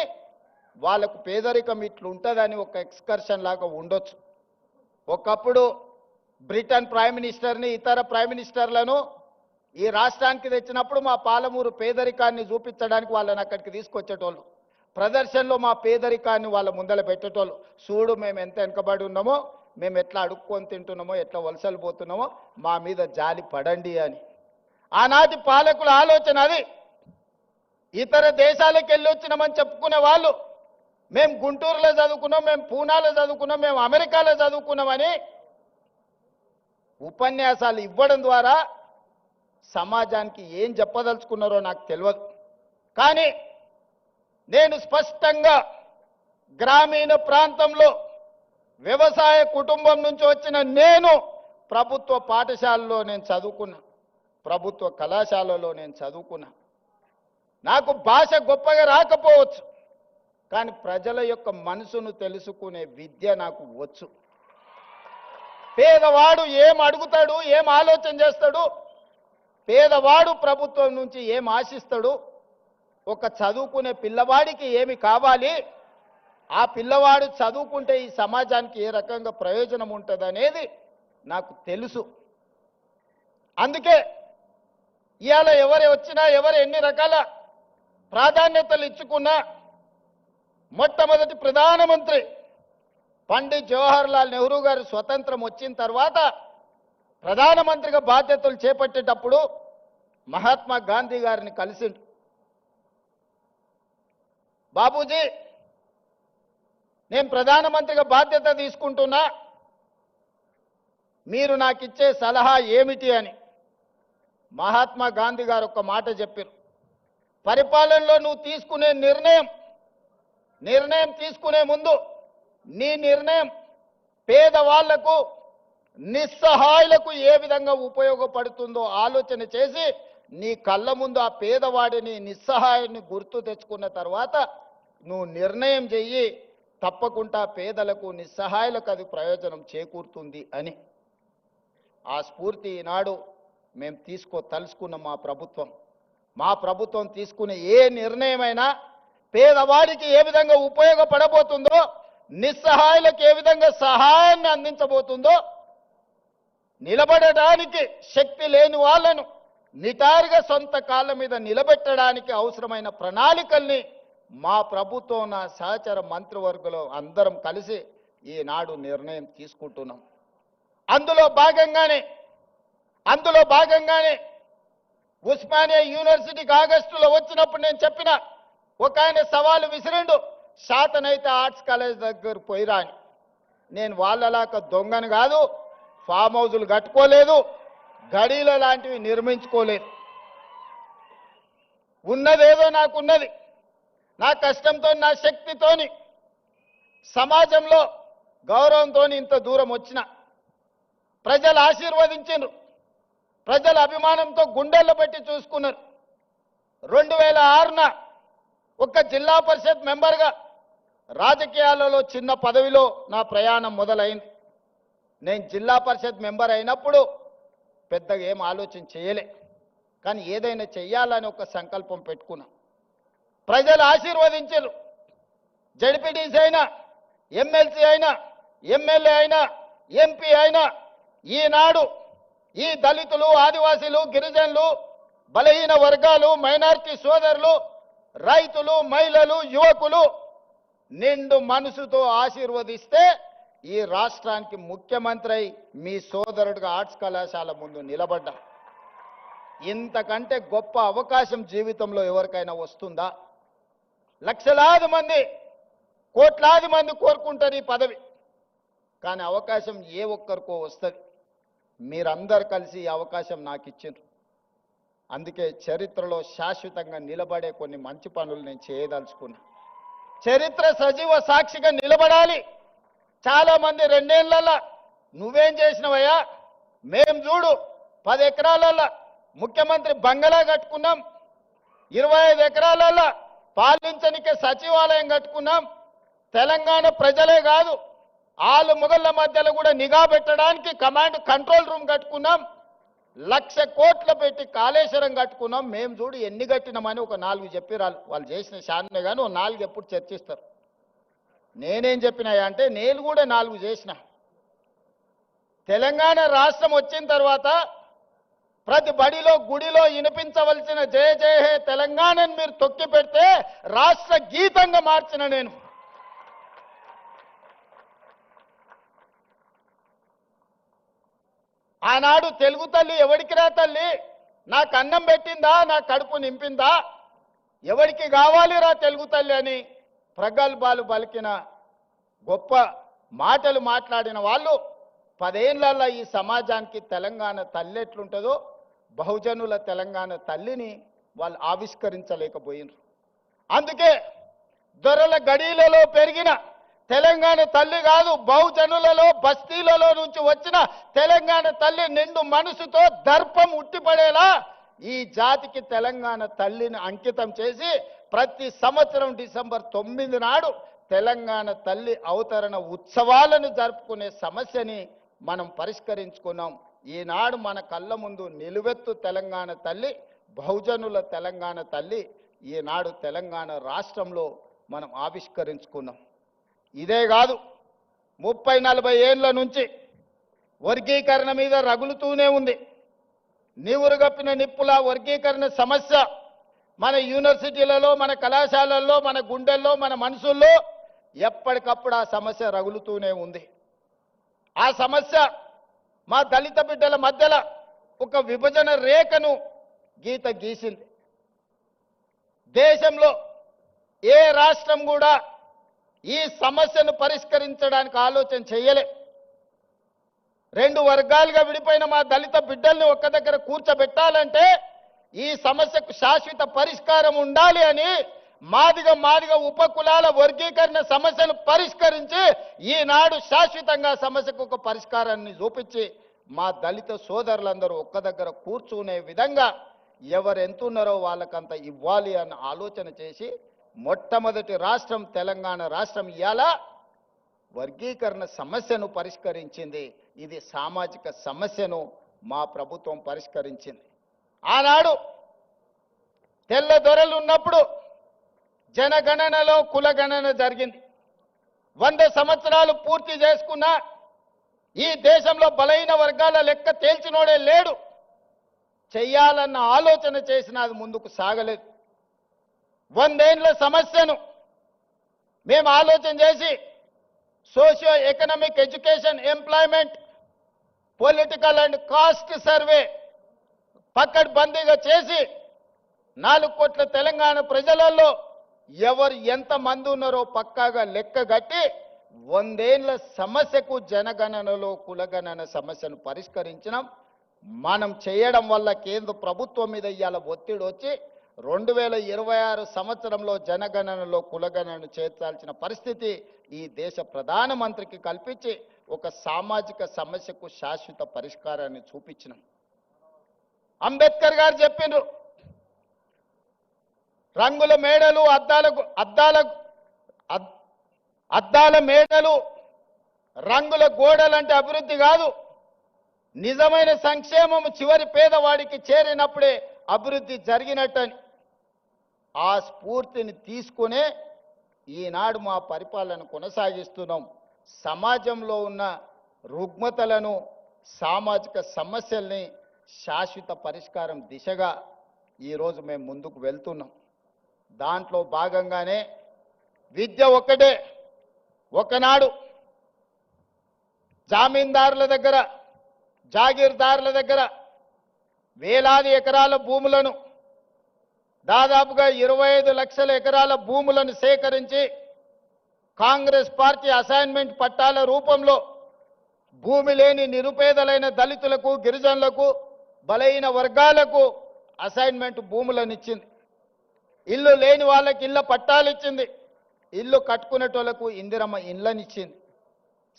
వాళ్ళకు పేదరికం ఇట్లుంటుందని ఒక ఎక్స్కర్షన్ లాగా ఉండొచ్చు. ఒకప్పుడు బ్రిటన్ ప్రైమ్ మినిస్టర్ని ఇతర ప్రైమ్ మినిస్టర్లను ఈ రాష్ట్రానికి తెచ్చినప్పుడు మా పాలమూరు పేదరికాన్ని చూపించడానికి వాళ్ళని అక్కడికి తీసుకొచ్చేటోళ్ళు. ప్రదర్శనలో మా పేదరికాన్ని వాళ్ళ ముందర పెట్టేటోళ్ళు. చూడు మేము ఎంత వెనుకబడి ఉన్నామో, మేము ఎట్లా అడుక్కొని తింటున్నామో, ఎట్లా వలసలు పోతున్నామో, మా మీద జాలి పడండి అని. ఆనాటి పాలకుల ఆలోచన అది. ఇతర దేశాలకు వెళ్ళి వచ్చినామని చెప్పుకునే వాళ్ళు మేము గుంటూరులో చదువుకున్నాం, మేము పూనాలో చదువుకున్నాం, మేము అమెరికాలో చదువుకున్నామని ఉపన్యాసాలు ఇవ్వడం ద్వారా సమాజానికి ఏం చెప్పదలుచుకున్నారో నాకు తెలియదు. కానీ నేను స్పష్టంగా గ్రామీణ ప్రాంతంలో వ్యవసాయ కుటుంబం నుంచి వచ్చిన నేను ప్రభుత్వ పాఠశాలలో నేను చదువుకున్నా, ప్రభుత్వ కళాశాలలో నేను చదువుకున్నా. నాకు భాష గొప్పగా రాకపోవచ్చు, కానీ ప్రజల యొక్క మనసును తెలుసుకునే విద్య నాకు వచ్చు. పేదవాడు ఏం అడుగుతాడు, ఏం ఆలోచన చేస్తాడు, పేదవాడు ప్రభుత్వం నుంచి ఏం ఆశిస్తాడు, ఒక చదువుకునే పిల్లవాడికి ఏమి కావాలి, ఆ పిల్లవాడు చదువుకుంటే ఈ సమాజానికి ఏ రకంగా ప్రయోజనం ఉంటుంది అనేది నాకు తెలుసు. అందుకే ఇవాళ ఎవరు వచ్చినా, ఎవరు ఎన్ని రకాల ప్రాధాన్యతలు ఇచ్చుకున్నా, మొట్టమొదటి ప్రధానమంత్రి పండిత్ జవహర్లాల్ నెహ్రూ గారు స్వతంత్రం వచ్చిన తర్వాత ప్రధానమంత్రిగా బాధ్యతలు చేపట్టేటప్పుడు మహాత్మా గాంధీ గారిని కలిసిండు. బాబూజీ, నేను ప్రధానమంత్రిగా బాధ్యత తీసుకుంటున్నా, మీరు నాకు ఇచ్చే సలహా ఏమిటి అని. మహాత్మా గాంధీ గారు ఒక మాట చెప్పారు, పరిపాలనలో నువ్వు తీసుకునే నిర్ణయం తీసుకునే ముందు నీ నిర్ణయం పేదవాళ్లకు, నిస్సహాయులకు ఏ విధంగా ఉపయోగపడుతుందో ఆలోచన చేసి నీ కళ్ళ ముందు ఆ పేదవాడిని, నిస్సహాయుని గుర్తు తెచ్చుకున్న తర్వాత నువ్వు నిర్ణయం చెయ్యి, తప్పకుండా పేదలకు, నిస్సహాయులకు అది ప్రయోజనం చేకూరుతుంది అని. ఆ స్ఫూర్తి ఈనాడు మేము తలుసుకున్న మా ప్రభుత్వం తీసుకునే ఏ నిర్ణయమైనా పేదవాడికి ఏ విధంగా ఉపయోగపడబోతుందో, నిస్సహాయులకు ఏ విధంగా సహాయాన్ని అందించబోతుందో, నిలబడడానికి శక్తి లేని వాళ్ళను నిటారుగా సొంత కాళ్ళ మీద నిలబెట్టడానికి అవసరమైన ప్రణాళికల్ని మా ప్రభుత్వం, నా సహచర మంత్రివర్గంలో అందరం కలిసి ఈనాడు నిర్ణయం తీసుకుంటున్నాం. అందులో భాగంగానే ఉస్మానియా యూనివర్సిటీకి ఆగస్టులో వచ్చినప్పుడు నేను చెప్పిన, ఒక ఆయన సవాలు విసిరిండు, శాతనైతే ఆర్ట్స్ కాలేజ్ దగ్గర పోయిరా అని. నేను వాళ్ళలాగా దొంగను కాదు, ఫామ్ హౌజులు కట్టుకోలేదు, గడీల లాంటివి నిర్మించుకోలేదు. ఉన్నదేదో నాకున్నది, నా కష్టంతో, నా శక్తితోని, సమాజంలో గౌరవంతో ఇంత దూరం వచ్చిన. ప్రజలు ఆశీర్వదించారు, ప్రజల అభిమానంతో గుండెల్లో పెట్టి చూసుకున్నారు. 2006న ఒక జిల్లా పరిషత్ మెంబర్గా రాజకీయాలలో చిన్న పదవిలో నా ప్రయాణం మొదలైంది. నేను జిల్లా పరిషత్ మెంబర్ అయినప్పుడు పెద్దగా ఏం ఆలోచన చేయలే, కానీ ఏదైనా చెయ్యాలని ఒక సంకల్పం పెట్టుకున్నా. ప్రజలు ఆశీర్వదించారు. జడ్పీటీసీ అయినా, ఎమ్మెల్సీ అయినా, ఎమ్మెల్యే అయినా, ఎంపీ అయినా, ఈనాడు ఈ దళితులు, ఆదివాసీలు, గిరిజనులు, బలహీన వర్గాలు, మైనారిటీ సోదరులు, రైతులు, మహిళలు, యువకులు నిండు మనసుతో ఆశీర్వదిస్తే ఈ రాష్ట్రానికి ముఖ్యమంత్రి అయి మీ సోదరుడిగా ఆర్ట్స్ కళాశాల ముందు నిలబడ్డా. ఇంతకంటే గొప్ప అవకాశం జీవితంలో ఎవరికైనా వస్తుందా? లక్షలాది మంది, కోట్లాది మంది కోరుకుంటారు ఈ పదవి, కానీ అవకాశం ఏ ఒక్కరికో వస్తుంది. మీరందరూ కలిసి ఈ అవకాశం నాకు ఇచ్చారు. అందుకే చరిత్రలో శాశ్వతంగా నిలబడే కొన్ని మంచి పనులు నేను చేయదలుచుకున్నా. చరిత్ర సజీవ సాక్షిగా నిలబడాలి. చాలా మంది 2 ఏళ్లలో నువ్వేం చేసినవయ్యా, మేం చూడు 10 ఎకరాలలో ముఖ్యమంత్రి బంగళా కట్టుకున్నాం, 25 ఎకరాలలో పాలించనికే సచివాలయం కట్టుకున్నాం. తెలంగాణ ప్రజలే కాదు, ఆలు మొగళ్ళ మధ్యలో కూడా నిఘా పెట్టడానికి కమాండ్ కంట్రోల్ రూమ్ కట్టుకున్నాం. 1,00,000 కోట్లు పెట్టి కాళేశ్వరం కట్టుకున్నాం. మేము చూడు ఎన్ని కట్టినామని ఒక 4 చెప్పిరాలు. వాళ్ళు చేసిన శాన్నే కానీ ఓ 4 ఎప్పుడు చర్చిస్తారు. నేనేం చెప్పినాయా అంటే నేను కూడా 4 చేసిన. తెలంగాణ రాష్ట్రం వచ్చిన తర్వాత ప్రతి బడిలో గుడిలో వినిపించవలసిన జయ జయ హే తెలంగాణని మీరు తొక్కి పెడితే రాష్ట్ర గీతంగా మార్చిన నేను. ఆనాడు తెలుగు తల్లి ఎవడికి రా తల్లి, నాకు అన్నం పెట్టిందా, నా కడుపు నింపిందా, ఎవరికి కావాలిరా తెలుగు తల్లి అని ప్రగల్భాలు పలికిన గొప్ప మాటలు మాట్లాడిన వాళ్ళు 10 ఏళ్లలో ఈ సమాజానికి తెలంగాణ తల్లి ఎట్లుంటుందో బహుజనుల తెలంగాణ తల్లిని వాళ్ళు ఆవిష్కరించలేకపోయినారు. అందుకే దొరల గడీలలో పెరిగిన తెలంగాణ తల్లి కాదు, బహుజనులలో బస్తీలలో నుంచి వచ్చిన తెలంగాణ తల్లి నిండు మనసుతో దర్పం ఉట్టిపడేలా ఈ జాతికి తెలంగాణ తల్లిని అంకితం చేసి ప్రతి సంవత్సరం డిసెంబర్ 9 నాడు తెలంగాణ తల్లి అవతరణ ఉత్సవాలను జరుపుకునే సమస్యని మనం పరిష్కరించుకున్నాం. ఈనాడు మన కళ్ళ ముందు నిలువెత్తు తెలంగాణ తల్లి, బహుజనుల తెలంగాణ తల్లి ఈనాడు తెలంగాణ రాష్ట్రంలో మనం ఆవిష్కరించుకున్నాం. ఇదే కాదు, 30-40 ఏళ్ల నుంచి వర్గీకరణ మీద రగులుతూనే ఉంది. నీవురుగప్పిన నిప్పుల వర్గీకరణ సమస్య మన యూనివర్సిటీలలో, మన కళాశాలల్లో, మన గుండెల్లో, మన మనసుల్లో ఎప్పటికప్పుడు ఆ సమస్య రగులుతూనే ఉంది. ఆ సమస్య మా దళిత బిడ్డల మధ్యలో ఒక విభజన రేఖను గీత గీసింది. దేశంలో ఏ రాష్ట్రం కూడా ఈ సమస్యను పరిష్కరించడానికి ఆలోచన చేయలే. 2 వర్గాలుగా విడిపోయిన మా దళిత బిడ్డల్ని ఒక్క దగ్గర కూర్చోబెట్టాలంటే ఈ సమస్యకు శాశ్వత పరిష్కారం ఉండాలి అని మాదిగ ఉపకులాల వర్గీకరణ సమస్యను పరిష్కరించి ఈనాడు శాశ్వతంగా సమస్యకు ఒక పరిష్కారాన్ని చూపించి మా దళిత సోదరులందరూ ఒక్క దగ్గర కూర్చునే విధంగా ఎవరు ఎంతున్నారో వాళ్ళకంత ఇవ్వాలి అన్న ఆలోచన చేసి మొట్టమొదటి రాష్ట్రం తెలంగాణ రాష్ట్రం ఇయాల వర్గీకరణ సమస్యను పరిష్కరించింది. ఇది సామాజిక సమస్యను మా ప్రభుత్వం పరిష్కరించింది. ఆనాడు తెల్ల దొరలు ఉన్నప్పుడు జనగణనలో కులగణన జరిగింది. 100 సంవత్సరాలు పూర్తి చేసుకున్న ఈ దేశంలో బలైన వర్గాల లెక్క తేల్చినోడే లేడు. చెయ్యాలన్న ఆలోచన చేసిన అది ముందుకు సాగలేదు. 100 ఏళ్ల సమస్యను మేము ఆలోచన చేసి socio economic education, employment, political and caste survey పకడ్బందీగా చేసి 4 కోట్ల తెలంగాణ ప్రజలలో ఎవరు ఎంతమంది ఉన్నారో పక్కాగా లెక్క కట్టి 100 ఏళ్ల సమస్యకు జనగణనలో కులగణన సమస్యను పరిష్కరించినాం. మనం చేయడం వల్ల కేంద్ర ప్రభుత్వం మీద ఇవాళ ఒత్తిడి వచ్చి 2026 సంవత్సరంలో జనగణనలో కులగణనను చేర్చాల్సిన పరిస్థితి ఈ దేశ ప్రధానమంత్రికి కల్పించి ఒక సామాజిక సమస్యకు శాశ్వత పరిష్కారాన్ని చూపించినాం. అంబేద్కర్ గారు చెప్పిండ్రు, రంగుల మేడలు, అద్దాల మేడలు, రంగుల గోడలంటే అభివృద్ధి కాదు, నిజమైన సంక్షేమం చివరి పేదవాడికి చేరినప్పుడే అభివృద్ధి జరిగినట్టని ఆ స్ఫూర్తిని తీసుకునే ఈనాడు మా పరిపాలన కొనసాగిస్తున్నాం. సమాజంలో ఉన్న రుగ్మతలను, సామాజిక సమస్యల్ని శాశ్వత పరిష్కారం దిశగా ఈరోజు మేము ముందుకు వెళ్తున్నాం. దాంట్లో భాగంగానే విద్య ఒక్కటే. ఒకనాడు జామీందారుల దగ్గర, జాగీర్దారుల దగ్గర వేలాది ఎకరాల భూములను, దాదాపుగా 25 లక్షల ఎకరాల భూములను సేకరించి కాంగ్రెస్ పార్టీ అసైన్మెంట్ పట్టాల రూపంలో భూమి లేని నిరుపేదలైన దళితులకు, గిరిజనులకు, బలైన వర్గాలకు అసైన్మెంట్ భూములను ఇచ్చింది. ఇల్లు లేని వాళ్ళకి ఇళ్ళ పట్టాలు ఇచ్చింది. ఇల్లు కట్టుకునేటోళ్లకు ఇందిరమ్మ ఇళ్ళని ఇచ్చింది.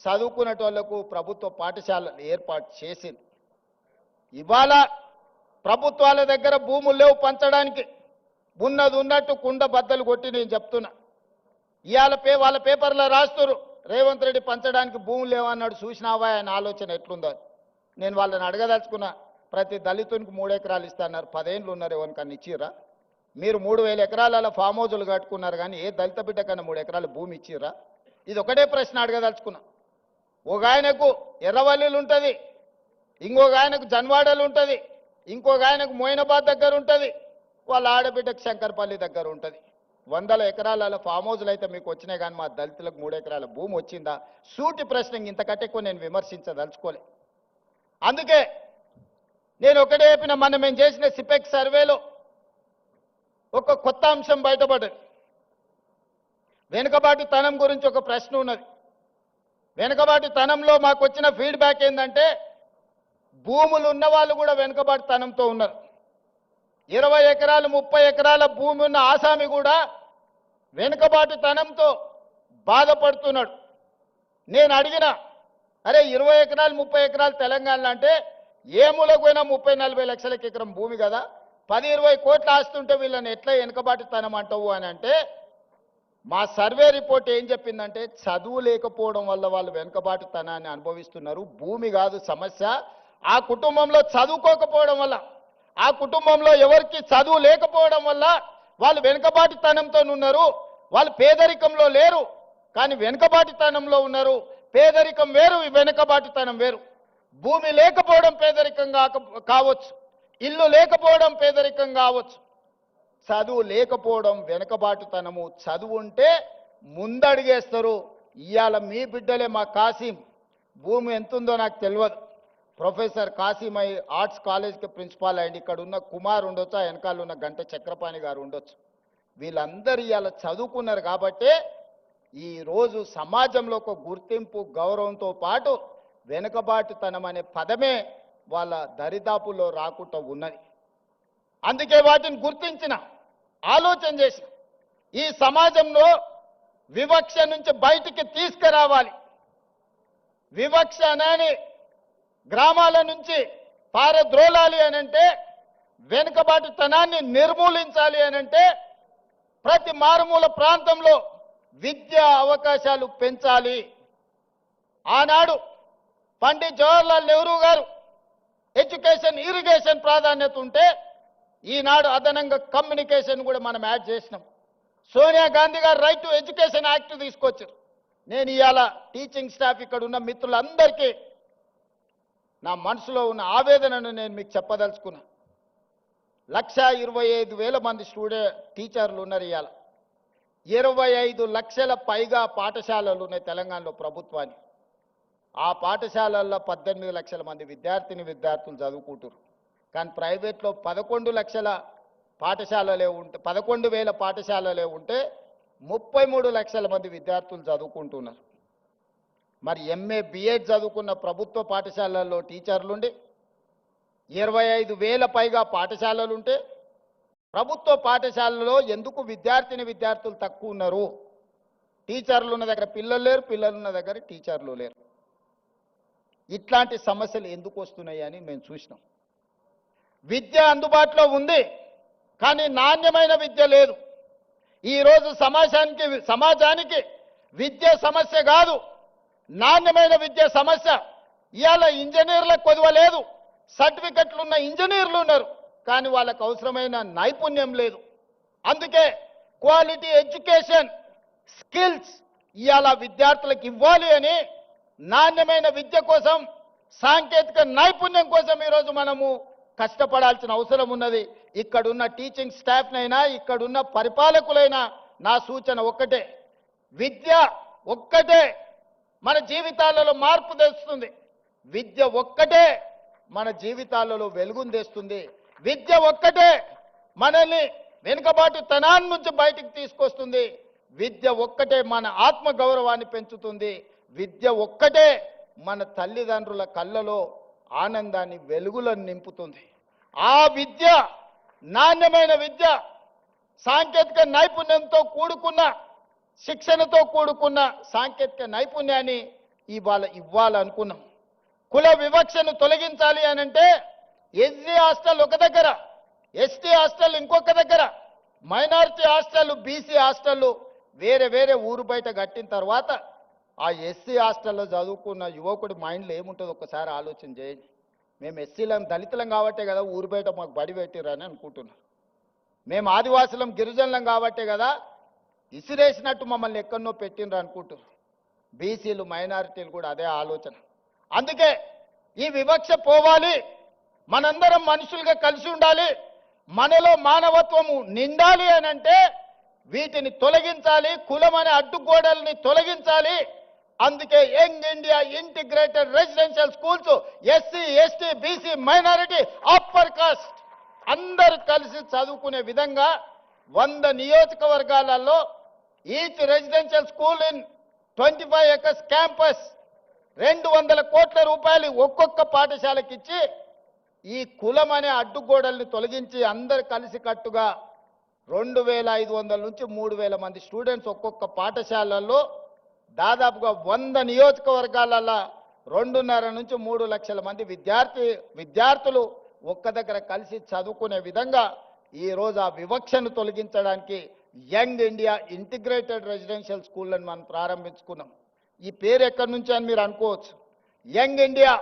చదువుకునేటోళ్లకు ప్రభుత్వ పాఠశాలలు ఏర్పాటు చేసింది. ఇవాళ ప్రభుత్వాల దగ్గర భూములు లేవు పంచడానికి. ఉన్నది ఉన్నట్టు కుండ బద్దలు కొట్టి నేను చెప్తున్నా. ఇవాళ వాళ్ళ పేపర్లో రాస్తున్నారు, రేవంత్ రెడ్డి పంచడానికి భూములు లేవన్నాడు, చూసినావా ఆయన ఆలోచన ఎట్లుందో. నేను వాళ్ళని అడగదలుచుకున్నా, ప్రతి దళితునికి 3 ఎకరాలు ఇస్తున్నారు, 10 ఏళ్ళు ఉన్నారు, ఎవరికన్నా ఇచ్చిర్రా? మీరు 3000 ఎకరాల ఫామ్ హౌజులు కట్టుకున్నారు, కానీ ఏ దళిత బిడ్డ కన్నా 3 ఎకరాల భూమి ఇచ్చిర్రా? ఇది ఒకటే ప్రశ్న అడగదలుచుకున్నా. ఒక ఆయనకు ఎర్రవల్లిలు ఉంటుంది, ఇంకొక ఆయనకు జన్వాడలు ఉంటుంది, ఇంకొక ఆయనకు మోయినాబాద్ దగ్గర ఉంటుంది, వాళ్ళ ఆడబిడ్డకు శంకర్పల్లి దగ్గర ఉంటుంది. 100 ఎకరాల ఫామ్ హౌస్లు అయితే మీకు వచ్చినాయి, కానీ మా దళితులకు 3 ఎకరాల భూమి వచ్చిందా? సూటి ప్రశ్న, ఇంతకంటే ఎక్కువ నేను విమర్శించదలుచుకోలే. అందుకే నేను ఒకటే చెప్పిన, మనం మేము చేసిన సిపెక్ సర్వేలో ఒక కొత్త అంశం బయటపడ్డది. వెనుకబాటుతనం గురించి ఒక ప్రశ్న ఉన్నది. వెనుకబాటుతనంలో మాకు వచ్చిన ఫీడ్బ్యాక్ ఏంటంటే, భూములు ఉన్న వాళ్ళు కూడా వెనుకబాటుతనంతో ఉన్నారు. 20 ఎకరాలు 30 ఎకరాల భూమి ఉన్న ఆసామి కూడా వెనుకబాటుతనంతో బాధపడుతున్నాడు. నేను అడిగిన, అరే 20 ఎకరాలు 30 ఎకరాలు తెలంగాణలో అంటే ఏ మూలకు పోయినా 30-40 లక్షలకి ఎకరం భూమి కదా, 10-20 కోట్ల ఆస్తుంటే వీళ్ళని ఎట్లా వెనుకబాటుతనం అంటావు అని అంటే, మా సర్వే రిపోర్ట్ ఏం చెప్పిందంటే, చదువు లేకపోవడం వల్ల వాళ్ళు వెనుకబాటుతనాన్ని అనుభవిస్తున్నారు. భూమి కాదు సమస్య, ఆ కుటుంబంలో చదువుకోకపోవడం వల్ల, ఆ కుటుంబంలో ఎవరికి చదువు లేకపోవడం వల్ల వాళ్ళు వెనుకబాటుతనంతో ఉన్నారు. వాళ్ళు పేదరికంలో లేరు, కానీ వెనుకబాటుతనంలో ఉన్నారు. పేదరికం వేరు, వెనుకబాటుతనం వేరు. భూమి లేకపోవడం పేదరికం కావచ్చు, ఇల్లు లేకపోవడం పేదరికం కావచ్చు, చదువు లేకపోవడం వెనుకబాటుతనము. చదువు ఉంటే ముందడిగేస్తారు. ఇవాళ మీ బిడ్డలే మా కాసిం, భూమి ఎంతుందో నాకు తెలియదు, ప్రొఫెసర్ కాసిం అయి ఆర్ట్స్ కాలేజ్కి ప్రిన్సిపాల్ అయ్యింది. ఇక్కడ ఉన్న కుమార్ ఉండొచ్చు, ఆ వెనకాల ఉన్న గంట చక్రపాణి గారు ఉండొచ్చు. వీళ్ళందరూ ఇవాళ చదువుకున్నారు కాబట్టే ఈరోజు సమాజంలో ఒక గుర్తింపు, గౌరవంతో పాటు వెనుకబాటుతనం అనే పదమే వాళ్ళ దరిదాపుల్లో రాకుండా ఉన్నది. అందుకే వాటిని గుర్తించిన, ఆలోచన చేసిన, ఈ సమాజంలో వివక్ష నుంచి బయటికి తీసుకురావాలి. వివక్ష అనేది గ్రామాల నుంచి పారద్రోలాలి అనంటే, వెనుకబాటుతనాన్ని నిర్మూలించాలి అనంటే, ప్రతి మారుమూల ప్రాంతంలో విద్యా అవకాశాలు పెంచాలి. ఆనాడు పండిత్ జవహర్లాల్ నెహ్రూ గారు ఎడ్యుకేషన్ ఇరిగేషన్ ప్రాధాన్యత ఉంటే, ఈనాడు అదనంగా కమ్యూనికేషన్ కూడా మనం యాడ్ చేసినాం. సోనియా గాంధీ గారు రైట్ టు ఎడ్యుకేషన్ యాక్ట్ తీసుకొచ్చారు. నేను ఇవాళ టీచింగ్ స్టాఫ్ ఇక్కడ ఉన్న మిత్రులందరికీ నా మనసులో ఉన్న ఆవేదనను నేను మీకు చెప్పదలుచుకున్నా. 1,25,000 మంది టీచర్లు ఉన్నారు. ఇవాళ 25 లక్షల పైగా పాఠశాలలు ఉన్నాయి తెలంగాణలో ప్రభుత్వాన్ని. ఆ పాఠశాలల్లో 18 లక్షల మంది విద్యార్థులు చదువుకుంటారు. కానీ ప్రైవేట్లో 11 లక్షల పాఠశాలలే ఉంటే, 11,000 పాఠశాలలే ఉంటే 33 లక్షల మంది విద్యార్థులు చదువుకుంటున్నారు. మరి ఎంఏ బిఎడ్ చదువుకున్న ప్రభుత్వ పాఠశాలల్లో టీచర్లుండి 25,000 పైగా పాఠశాలలుంటే, ప్రభుత్వ పాఠశాలలో ఎందుకు విద్యార్థులు తక్కువ ఉన్నారు? టీచర్లు ఉన్న దగ్గర పిల్లలు లేరు, పిల్లలు ఉన్న దగ్గర టీచర్లు లేరు. ఇట్లాంటి సమస్యలు ఎందుకు వస్తున్నాయి అని మేము చూసినాం. విద్య అందుబాటులో ఉంది, కానీ నాణ్యమైన విద్య లేదు. ఈరోజు సమాజానికి విద్య సమస్య కాదు, నాణ్యమైన విద్య సమస్య. ఇవాళ ఇంజనీర్లకు కొదవలేదు, సర్టిఫికెట్లు ఉన్న ఇంజనీర్లు ఉన్నారు, కానీ వాళ్ళకు అవసరమైన నైపుణ్యం లేదు. అందుకే క్వాలిటీ ఎడ్యుకేషన్ స్కిల్స్ ఇవాళ విద్యార్థులకు ఇవ్వాలి అని, నాణ్యమైన విద్య కోసం, సాంకేతిక నైపుణ్యం కోసం ఈరోజు మనము కష్టపడాల్సిన అవసరం ఉన్నది. ఇక్కడున్న టీచింగ్ స్టాఫ్నైనా, ఇక్కడున్న పరిపాలకులైనా నా సూచన ఒక్కటే, విద్య ఒక్కటే మన జీవితాలలో మార్పు తెస్తుంది. విద్య ఒక్కటే మన జీవితాలలో వెలుగును తెస్తుంది. విద్య ఒక్కటే మనల్ని వెనుకబాటుతనాన్ని నుంచి బయటికి తీసుకొస్తుంది. విద్య ఒక్కటే మన ఆత్మ గౌరవాన్ని పెంచుతుంది. విద్య ఒక్కటే మన తల్లిదండ్రుల కళ్ళలో ఆనందాన్ని, వెలుగులను నింపుతుంది. ఆ విద్య, నాణ్యమైన విద్య, సాంకేతిక నైపుణ్యంతో కూడుకున్న, శిక్షణతో కూడుకున్న సాంకేతిక నైపుణ్యాన్ని ఇవ్వాలనుకున్నాం. కుల వివక్షను తొలగించాలి అనంటే ఎస్సీ హాస్టల్ ఒక దగ్గర, ఎస్టీ హాస్టల్ ఇంకొక దగ్గర, మైనారిటీ హాస్టల్, బీసీ హాస్టల్ వేరే వేరే ఊరు బయట కట్టిన తర్వాత ఆ ఎస్సీ హాస్టల్లో చదువుకున్న యువకుడి మైండ్లో ఏముంటుందో ఒక్కసారి ఆలోచన చేయండి. మేము ఎస్సీలం, దళితులం కాబట్టే కదా ఊరు బయట మాకు బడి పెట్టిరని అనుకుంటున్నాం. మేము ఆదివాసులం, గిరిజనులం కాబట్టే కదా ఇసిరేసినట్టు మమ్మల్ని ఎక్కడనో పెట్టినరు అనుకుంటున్నారు. బీసీలు మైనారిటీలు కూడా అదే ఆలోచన. అందుకే ఈ వివక్ష పోవాలి, మనందరం మనుషులుగా కలిసి ఉండాలి, మనలో మానవత్వము నిండాలి అని అంటే వీటిని తొలగించాలి, కులం అనే అడ్డుగోడల్ని తొలగించాలి. అందుకే young India integrated residential schools SC ST BC minority upper caste అందరూ కలిసి చదువుకునే విధంగా 100 నియోజకవర్గాలలో each residential school in 25 acres campus 200 కోట్ల రూపాయలు ఒక్కొక్క పాఠశాలకి ఇచ్చి ఈ కులం అనే అడ్డుగోడల్ని తొలగించి అందరు కలిసి కట్టుగా 2500 నుంచి 3000 మంది స్టూడెంట్స్ ఒక్కొక్క పాఠశాలల్లో దాదాపుగా 100 నియోజకవర్గాలలో 2.5 నుంచి 3 లక్షల మంది విద్యార్థులు ఒక్క దగ్గర కలిసి చదువుకునే విధంగా ఈరోజు ఆ వివక్షను తొలగించడానికి యంగ్ ఇండియా ఇంటిగ్రేటెడ్ రెసిడెన్షియల్ స్కూళ్ళని మనం ప్రారంభించుకున్నాం. ఈ పేరు ఎక్కడి నుంచి అని మీరు అనుకోవచ్చు. యంగ్ ఇండియా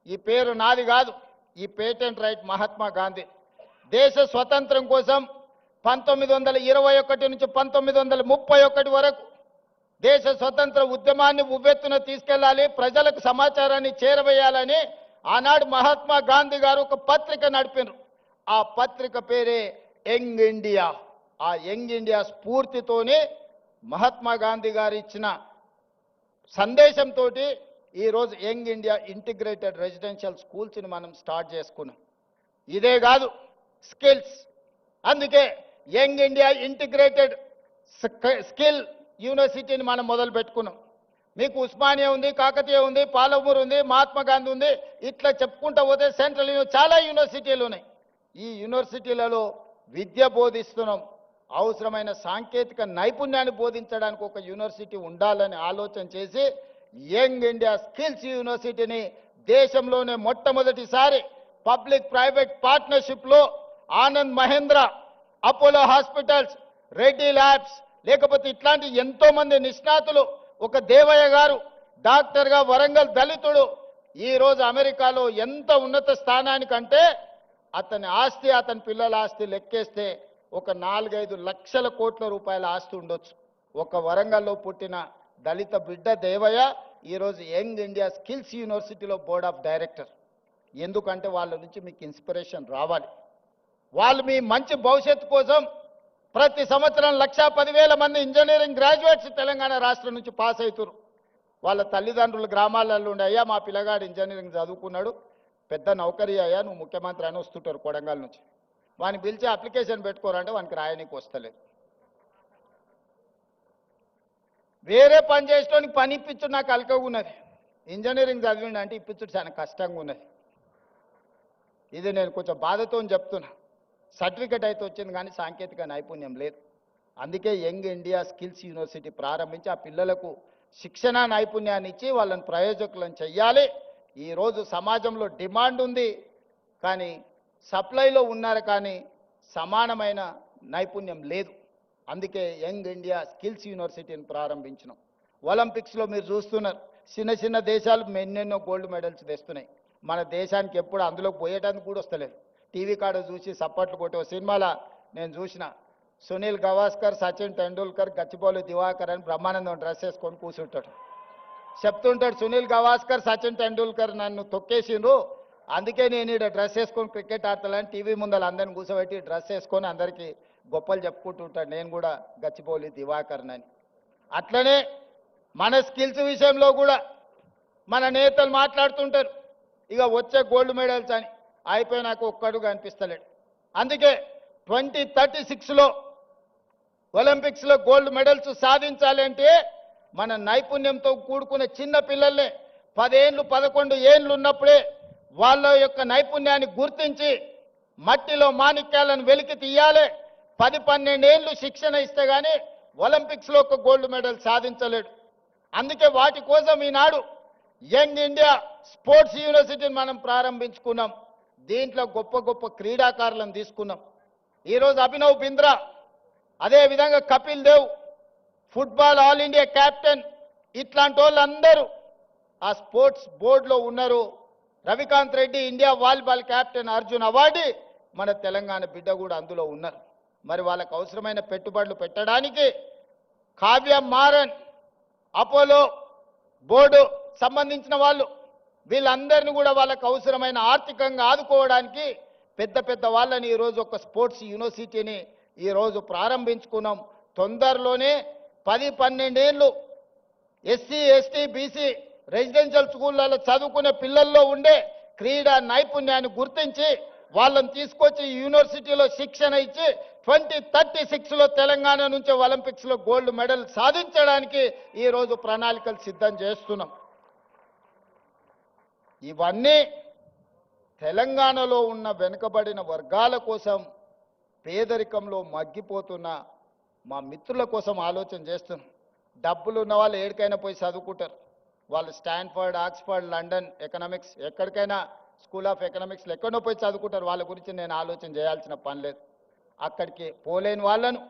ఈ పేరు నాది కాదు, ఈ పేటెంట్ రైట్ మహాత్మా గాంధీ. దేశ స్వతంత్రం కోసం 1921 నుంచి 1931 వరకు దేశ స్వతంత్ర ఉద్యమాన్ని ఉవ్వెత్తున తీసుకెళ్లాలి, ప్రజలకు సమాచారాన్ని చేరవేయాలని ఆనాడు మహాత్మా గాంధీ గారు ఒక పత్రిక నడిపారు. ఆ పత్రిక పేరే యంగ్ ఇండియా. ఆ యంగ్ ఇండియా స్ఫూర్తితోనే మహాత్మా గాంధీ గారు ఇచ్చిన సందేశంతో ఈరోజు యంగ్ ఇండియా ఇంటిగ్రేటెడ్ రెసిడెన్షియల్ స్కూల్స్ని మనం స్టార్ట్ చేసుకున్నాం. ఇదే కాదు, స్కిల్స్. అందుకే యంగ్ ఇండియా ఇంటిగ్రేటెడ్ స్కిల్ యూనివర్సిటీని మనం మొదలు పెట్టుకున్నాం. మీకు ఉస్మానియా ఉంది, కాకతీయ ఉంది, పాలమూరు ఉంది, మహాత్మా గాంధీ ఉంది, ఇట్లా చెప్పుకుంటూ పోతే సెంట్రల్ చాలా యూనివర్సిటీలు ఉన్నాయి. ఈ యూనివర్సిటీలలో విద్య బోధిస్తున్నాం. అవసరమైన సాంకేతిక నైపుణ్యాన్ని బోధించడానికి ఒక యూనివర్సిటీ ఉండాలని ఆలోచన చేసి యంగ్ ఇండియా స్కిల్స్ యూనివర్సిటీని దేశంలోనే మొట్టమొదటిసారి పబ్లిక్ ప్రైవేట్ పార్ట్నర్షిప్లో Anand Mahindra, Apollo hospitals, Reddy labs, లేకపోతే ఇట్లాంటి ఎంతో మంది నిష్ణాతులు, ఒక దేవయ్య గారు డాక్టర్గా వరంగల్ దళితుడు ఈరోజు అమెరికాలో ఎంత ఉన్నత స్థానానికంటే అతని ఆస్తి, అతని పిల్లల ఆస్తి లెక్కేస్తే ఒక 4-5 లక్షల కోట్ల రూపాయల ఆస్తి ఉండొచ్చు. ఒక వరంగల్లో పుట్టిన దళిత బిడ్డ దేవయ్య ఈరోజు యంగ్ ఇండియా స్కిల్స్ యూనివర్సిటీలో బోర్డ్ ఆఫ్ డైరెక్టర్. ఎందుకంటే వాళ్ళ నుంచి మీకు ఇన్స్పిరేషన్ రావాలి. వాళ్ళు మీ మంచి భవిష్యత్తు కోసం ప్రతి సంవత్సరం 1,10,000 మంది ఇంజనీరింగ్ గ్రాడ్యుయేట్స్ తెలంగాణ రాష్ట్రం నుంచి పాస్ అవుతారు. వాళ్ళ తల్లిదండ్రులు గ్రామాలలో ఉండే, అయ్యా మా పిల్లగాడు ఇంజనీరింగ్ చదువుకున్నాడు, పెద్ద నౌకరీ అయ్యా, నువ్వు ముఖ్యమంత్రి అని వస్తుంటారు కొడంగల్ నుంచి. వాడిని పిలిచి అప్లికేషన్ పెట్టుకోరంటే వానికి రాయనికి వస్తలేదు. వేరే పని చేసేటోనికి పని ఇప్పించుడు నాకు అలకగా ఉన్నది. ఇంజనీరింగ్ చదివిండి అంటే ఇప్పించుడు చాలా కష్టంగా ఉన్నది. ఇది నేను కొంచెం బాధతో చెప్తున్నా. సర్టిఫికెట్ అయితే వచ్చింది కానీ సాంకేతిక నైపుణ్యం లేదు. అందుకే యంగ్ ఇండియా స్కిల్స్ యూనివర్సిటీ ప్రారంభించి ఆ పిల్లలకు శిక్షణ నైపుణ్యాన్ని ఇచ్చి వాళ్ళని ప్రయోజకులను చెయ్యాలి. ఈరోజు సమాజంలో డిమాండ్ ఉంది కానీ సప్లైలో ఉన్నారు కానీ సమానమైన నైపుణ్యం లేదు. అందుకే యంగ్ ఇండియా స్కిల్స్ యూనివర్సిటీని ప్రారంభించినాం. ఒలింపిక్స్లో మీరు చూస్తున్నారు, చిన్న చిన్న దేశాలు ఎన్నెన్నో గోల్డ్ మెడల్స్ తెస్తున్నాయి. మన దేశానికి ఎప్పుడు అందులోకి పోయేటానికి కూడా వస్తలేదు. టీవీ కాడ చూసి సప్పట్లు కొట్టే సినిమాలో నేను చూసిన సునీల్ గవాస్కర్, సచిన్ టెండూల్కర్, గచ్చిబౌలి దివాకర్ అని బ్రహ్మానందం డ్రెస్ వేసుకొని కూర్చుంటాడు. చెప్తుంటాడు, సునీల్ గవాస్కర్, సచిన్ టెండూల్కర్ నన్ను తొక్కేసిండ్రు, అందుకే నేను ఇక్కడ డ్రెస్ వేసుకొని క్రికెట్ ఆడతానని టీవీ ముందర అందరిని కూర్చోబెట్టి డ్రెస్ వేసుకొని అందరికీ గొప్పలు చెప్పుకుంటుంటాడు. నేను కూడా గచ్చిబౌలి దివాకర్నని. అట్లనే మన స్కిల్స్ విషయంలో కూడా మన నేతలు మాట్లాడుతుంటారు, ఇక వచ్చే గోల్డ్ మెడల్స్ అని. అయిపోయినాక ఒక్కడు కనిపిస్తలేడు. అందుకే 2036లో ఒలింపిక్స్లో గోల్డ్ మెడల్స్ సాధించాలి అంటే మన నైపుణ్యంతో కూడుకునే చిన్న పిల్లల్ని 10 ఏళ్ళు 11 ఏళ్ళు ఉన్నప్పుడే వాళ్ళ యొక్క నైపుణ్యాన్ని గుర్తించి మట్టిలో మాణిక్యాలను వెలికి తీయాలి. 10-12 ఏళ్ళు శిక్షణ ఇస్తే కానీ ఒలింపిక్స్లో ఒక గోల్డ్ మెడల్ సాధించలేడు. అందుకే వాటి కోసం ఈనాడు యంగ్ ఇండియా స్పోర్ట్స్ యూనివర్సిటీని మనం ప్రారంభించుకున్నాం. దీంట్లో గొప్ప గొప్ప క్రీడాకారులను తీసుకున్నాం. ఈరోజు అభినవ్ బింద్రా, అదేవిధంగా Kapil Dev football all India captain, ఇట్లాంటి వాళ్ళందరూ ఆ స్పోర్ట్స్ బోర్డులో ఉన్నారు. Ravikant Reddy India volleyball captain, Arjun award మన తెలంగాణ బిడ్డ కూడా అందులో ఉన్నారు. మరి వాళ్ళకు అవసరమైన పెట్టుబడులు పెట్టడానికి కావ్య మారన్ అపోలో బోర్డు సంబంధించిన వాళ్ళు వీళ్ళందరినీ కూడా వాళ్ళకు అవసరమైన ఆర్థికంగా ఆదుకోవడానికి పెద్ద పెద్ద వాళ్ళని ఈరోజు ఒక స్పోర్ట్స్ యూనివర్సిటీని ఈరోజు ప్రారంభించుకున్నాం. తొందరలోనే 10-12 ఏళ్ళు ఎస్సీ ఎస్టీ బీసీ రెసిడెన్షియల్ స్కూళ్ళలో చదువుకునే పిల్లల్లో ఉండే క్రీడా నైపుణ్యాన్ని గుర్తించి వాళ్ళని తీసుకొచ్చి యూనివర్సిటీలో శిక్షణ ఇచ్చి 2036లో తెలంగాణ నుంచి ఒలింపిక్స్లో గోల్డ్ మెడల్ సాధించడానికి ఈరోజు ప్రణాళికలు సిద్ధం చేస్తున్నాం. ఇవన్నీ తెలంగాణలో ఉన్న వెనుకబడిన వర్గాల కోసం, పేదరికంలో మగ్గిపోతున్న మా మిత్రుల కోసం ఆలోచన చేస్తున్నాం. డబ్బులు ఉన్న వాళ్ళు ఎక్కడికైనా పోయి చదువుకుంటారు. వాళ్ళు స్టాన్ఫర్డ్, ఆక్స్ఫర్డ్, లండన్ ఎకనామిక్స్ ఎక్కడికైనా స్కూల్ ఆఫ్ ఎకనామిక్స్లో ఎక్కడో పోయి చదువుకుంటారు. వాళ్ళ గురించి నేను ఆలోచన చేయాల్సిన పని లేదు. అక్కడికి పోలేని వాళ్ళను,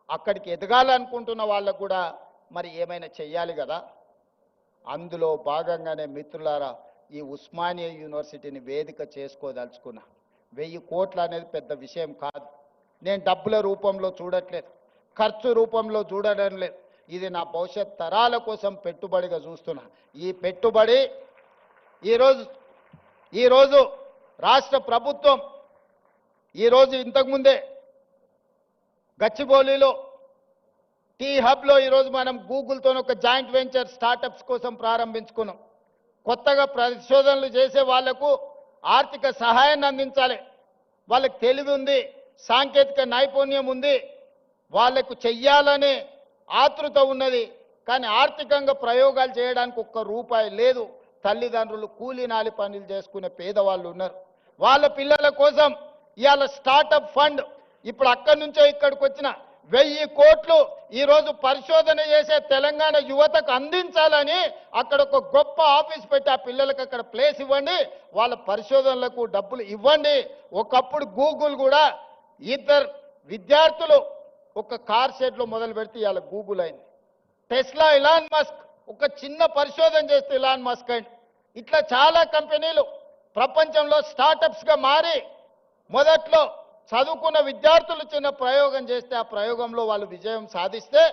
అక్కడికి ఎదగాలనుకుంటున్న వాళ్ళకు కూడా మరి ఏమైనా చెయ్యాలి కదా. అందులో భాగంగానే మిత్రులారా ఈ ఉస్మానియా యూనివర్సిటీని వేదిక చేసుకోదలుచుకున్నా. 1000 కోట్లు అనేది పెద్ద విషయం కాదు. నేను డబ్బుల రూపంలో చూడట్లేదు, ఖర్చు రూపంలో చూడడం లేదు. ఇది నా భవిష్యత్ తరాల కోసం పెట్టుబడిగా చూస్తున్నా. ఈ పెట్టుబడి ఈరోజు రాష్ట్ర ప్రభుత్వం ఈరోజు ఇంతకుముందే గచ్చిబౌలిలో టీ హబ్లో ఈరోజు మనం గూగుల్తో ఒక జాయింట్ వెంచర్ స్టార్టప్స్ కోసం ప్రారంభించుకున్నాం. కొత్తగా పరిశోధనలు చేసే వాళ్లకు ఆర్థిక సహాయాన్ని అందించాలి. వాళ్ళకి తెలివి ఉంది, సాంకేతిక నైపుణ్యం ఉంది, వాళ్లకు చెయ్యాలనే ఆతృత ఉన్నది. కానీ ఆర్థికంగా ప్రయోగాలు చేయడానికి ఒక్క రూపాయి లేదు. తల్లిదండ్రులు కూలీనాలి పనులు చేసుకునే పేదవాళ్ళు ఉన్నారు. వాళ్ళ పిల్లల కోసం ఇవాళ స్టార్టప్ ఫండ్ ఇప్పుడు అక్కడి నుంచో ఇక్కడికి వచ్చిన 1000 కోట్లు ఈరోజు పరిశోధన చేసే తెలంగాణ యువతకు అందించాలని అక్కడ ఒక గొప్ప ఆఫీస్ పెట్టి ఆ పిల్లలకు అక్కడ ప్లేస్ ఇవ్వండి, వాళ్ళ పరిశోధనలకు డబ్బులు ఇవ్వండి. ఒకప్పుడు గూగుల్ కూడా 2 విద్యార్థులు ఒక కార్ షెడ్లో మొదలు పెడితే ఇవాళ గూగుల్ అయింది. టెస్లా ఇలాన్ మస్క్ ఒక చిన్న పరిశోధన చేస్తే ఇలాన్ మస్క్ అయింది. ఇట్లా చాలా కంపెనీలు ప్రపంచంలో స్టార్టప్స్గా మారి మొదట్లో చదువుకున్న విద్యార్థులు చిన్న ప్రయోగం చేస్తే ఆ ప్రయోగంలో వాళ్ళు విజయం సాధిస్తే